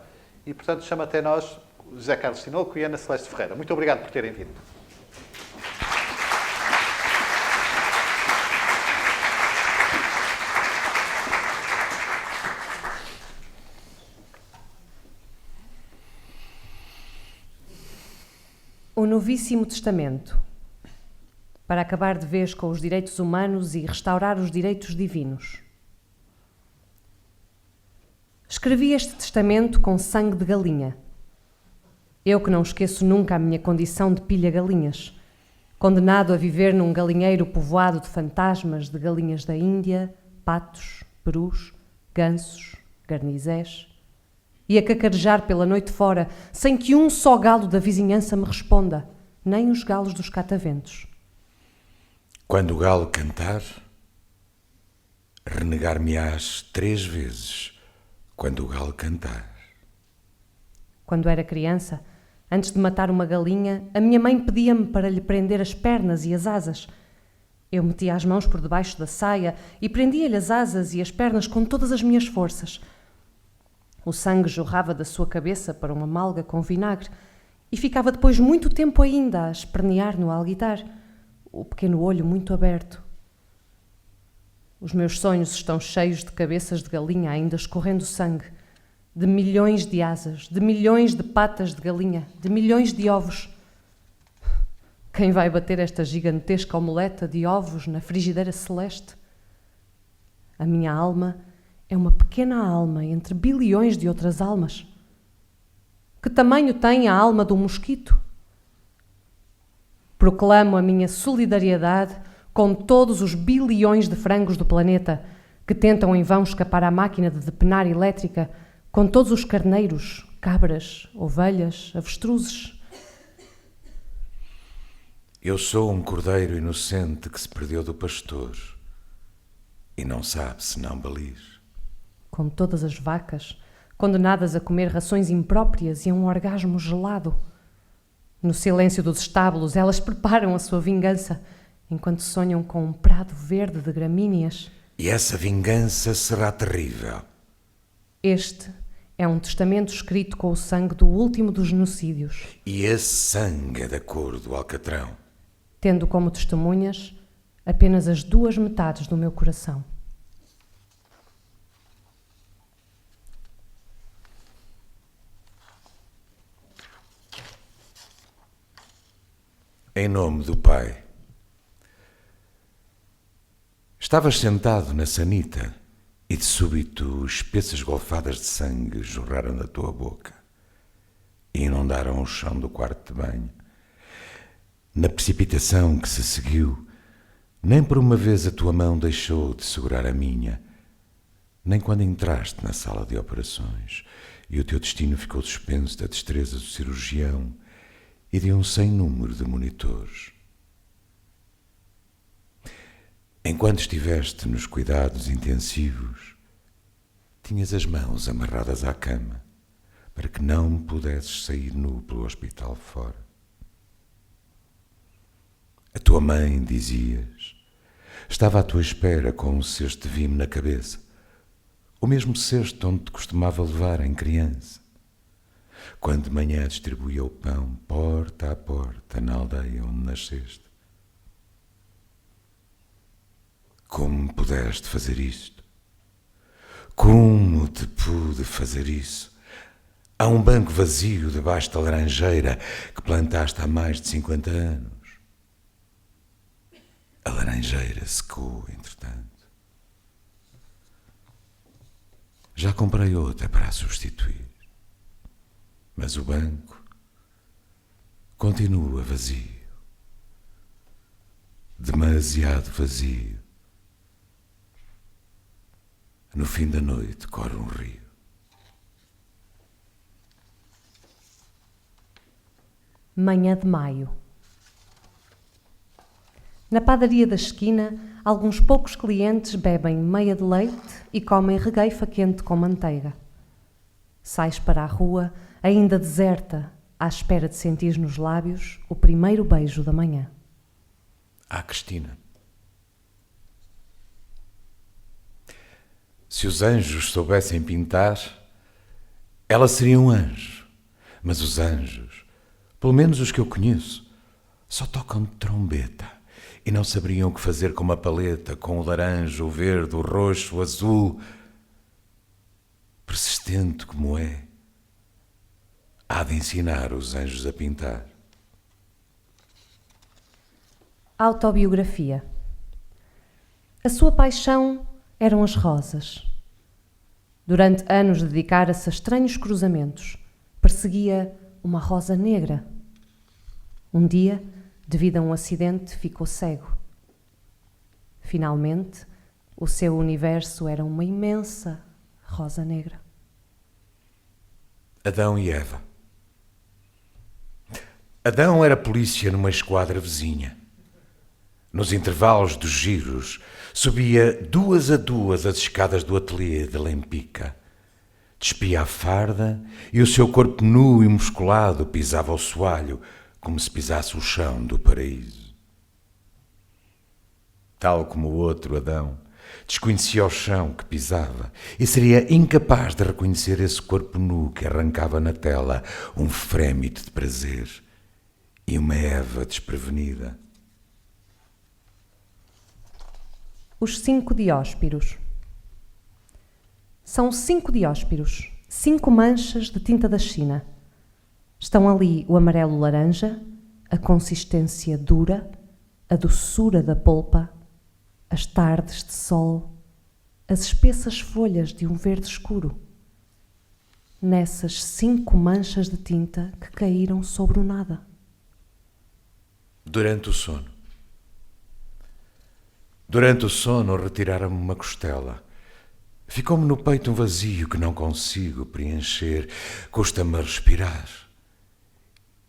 E, portanto, chamo até nós José Carlos Tinoco e Ana Celeste Ferreira. Muito obrigado por terem vindo. O Novíssimo Testamento. para acabar de vez com os direitos humanos e restaurar os direitos divinos. Escrevi este testamento com sangue de galinha. Eu que não esqueço nunca a minha condição de pilha-galinhas, condenado a viver num galinheiro povoado de fantasmas de galinhas da Índia, patos, perus, gansos, garnizés, e a cacarejar pela noite fora, sem que um só galo da vizinhança me responda, nem os galos dos cataventos. Quando o galo cantar, renegar-me-ás 3 vezes, quando o galo cantar. Quando era criança, antes de matar uma galinha, a minha mãe pedia-me para lhe prender as pernas e as asas. Eu metia as mãos por debaixo da saia e prendia-lhe as asas e as pernas com todas as minhas forças. O sangue jorrava da sua cabeça para uma malga com vinagre e ficava depois muito tempo ainda a espernear no alguidar, o pequeno olho muito aberto. Os meus sonhos estão cheios de cabeças de galinha ainda escorrendo sangue, de milhões de asas, de milhões de patas de galinha, de milhões de ovos. Quem vai bater esta gigantesca omeleta de ovos na frigideira celeste? A minha alma é uma pequena alma entre bilhões de outras almas. Que tamanho tem a alma do mosquito? Proclamo a minha solidariedade com todos os bilhões de frangos do planeta que tentam em vão escapar à máquina de depenar elétrica, com todos os carneiros, cabras, ovelhas, avestruzes. Eu sou um cordeiro inocente que se perdeu do pastor e não sabe senão balir. Com todas as vacas, condenadas a comer rações impróprias e a um orgasmo gelado. No silêncio dos estábulos, elas preparam a sua vingança, enquanto sonham com um prado verde de gramíneas. E essa vingança será terrível. Este é um testamento escrito com o sangue do último dos genocídios. E esse sangue é da cor do alcatrão. Tendo como testemunhas apenas as 2 metades do meu coração. Em nome do Pai. Estavas sentado na sanita e de súbito espessas golfadas de sangue jorraram da tua boca e inundaram o chão do quarto de banho. Na precipitação que se seguiu, nem por uma vez a tua mão deixou de segurar a minha, nem quando entraste na sala de operações e o teu destino ficou suspenso da destreza do cirurgião e de um sem número de monitores. Enquanto estiveste nos cuidados intensivos, tinhas as mãos amarradas à cama para que não pudesses sair nu pelo hospital fora. A tua mãe, dizias, estava à tua espera com um cesto de vime na cabeça, o mesmo cesto onde te costumava levar em criança, quando de manhã distribuía o pão porta a porta na aldeia onde nasceste. Como pudeste fazer isto? Como te pude fazer isso? Há um banco vazio debaixo da laranjeira que plantaste há mais de 50 anos. A laranjeira secou, entretanto. Já comprei outra para a substituir. Mas o banco continua vazio. Demasiado vazio. No fim da noite corre um rio. Manhã de maio. Na padaria da esquina, alguns poucos clientes bebem meia de leite e comem regueifa quente com manteiga. Sais para a rua, ainda deserta, à espera de sentir nos lábios o primeiro beijo da manhã. Cristina. Se os anjos soubessem pintar, ela seria um anjo. Mas os anjos, pelo menos os que eu conheço, só tocam de trombeta e não saberiam o que fazer com uma paleta, com o laranja, o verde, o roxo, o azul. Persistente como é, há de ensinar os anjos a pintar. Autobiografia. A sua paixão eram as rosas. Durante anos dedicara-se a estranhos cruzamentos. Perseguia uma rosa negra. Um dia, devido a um acidente, ficou cego. Finalmente, o seu universo era uma imensa rosa negra. Adão e Eva. Adão era polícia numa esquadra vizinha. Nos intervalos dos giros, subia 2 a 2 as escadas do ateliê de Lempica. Despia a farda e o seu corpo nu e musculado pisava o soalho como se pisasse o chão do paraíso. Tal como o outro Adão, desconhecia o chão que pisava e seria incapaz de reconhecer esse corpo nu que arrancava na tela um frêmito de prazer e uma Eva desprevenida. Os 5 dióspiros. São 5 dióspiros, 5 manchas de tinta da China. Estão ali o amarelo laranja, a consistência dura, a doçura da polpa, as tardes de sol, as espessas folhas de um verde escuro. Nessas 5 manchas de tinta que caíram sobre o nada. Durante o sono. Durante o sono retiraram-me uma costela. Ficou-me no peito um vazio que não consigo preencher. Custa-me a respirar.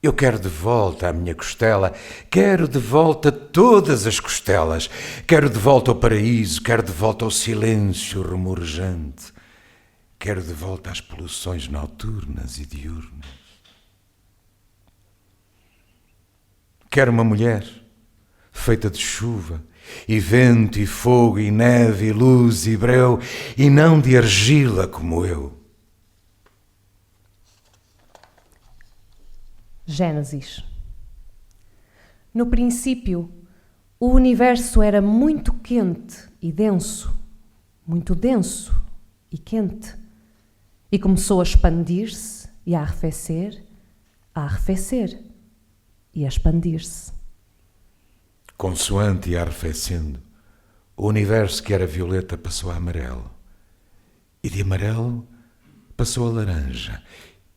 Eu quero de volta a minha costela. Quero de volta todas as costelas. Quero de volta ao paraíso. Quero de volta ao silêncio rumorejante. Quero de volta às poluições noturnas e diurnas. Quero uma mulher feita de chuva, e vento, e fogo, e neve, e luz, e breu, e não de argila como eu. Gênesis. No princípio, o universo era muito quente e denso, muito denso e quente, e começou a expandir-se e a arrefecer e a expandir-se. Consoante ia arrefecendo, o universo que era violeta passou a amarelo, e de amarelo passou a laranja,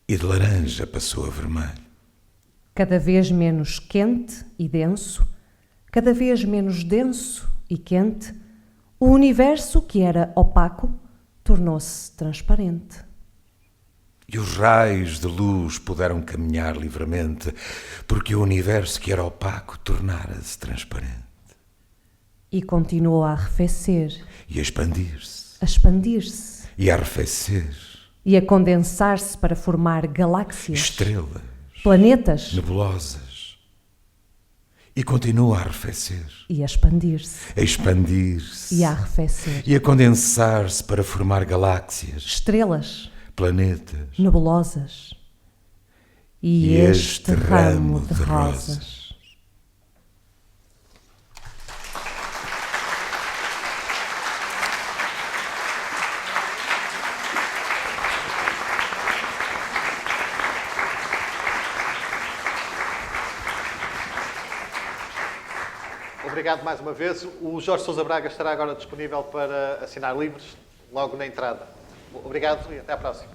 e de laranja passou a vermelho. Cada vez menos quente e denso, cada vez menos denso e quente, o universo que era opaco tornou-se transparente. E os raios de luz puderam caminhar livremente, porque o universo que era opaco tornara-se transparente. E continuou a arrefecer, E a expandir-se, a expandir-se e a arrefecer, e a condensar-se para formar galáxias, estrelas, planetas nebulosas. E continua a arrefecer, e a expandir-se a expandir-se, e a arrefecer. e a condensar-se para formar galáxias, Estrelas, planetas. nebulosas e este ramo de rosas. Obrigado mais uma vez. O Jorge Sousa Braga estará agora disponível para assinar livros logo na entrada. Obrigado e até à próxima.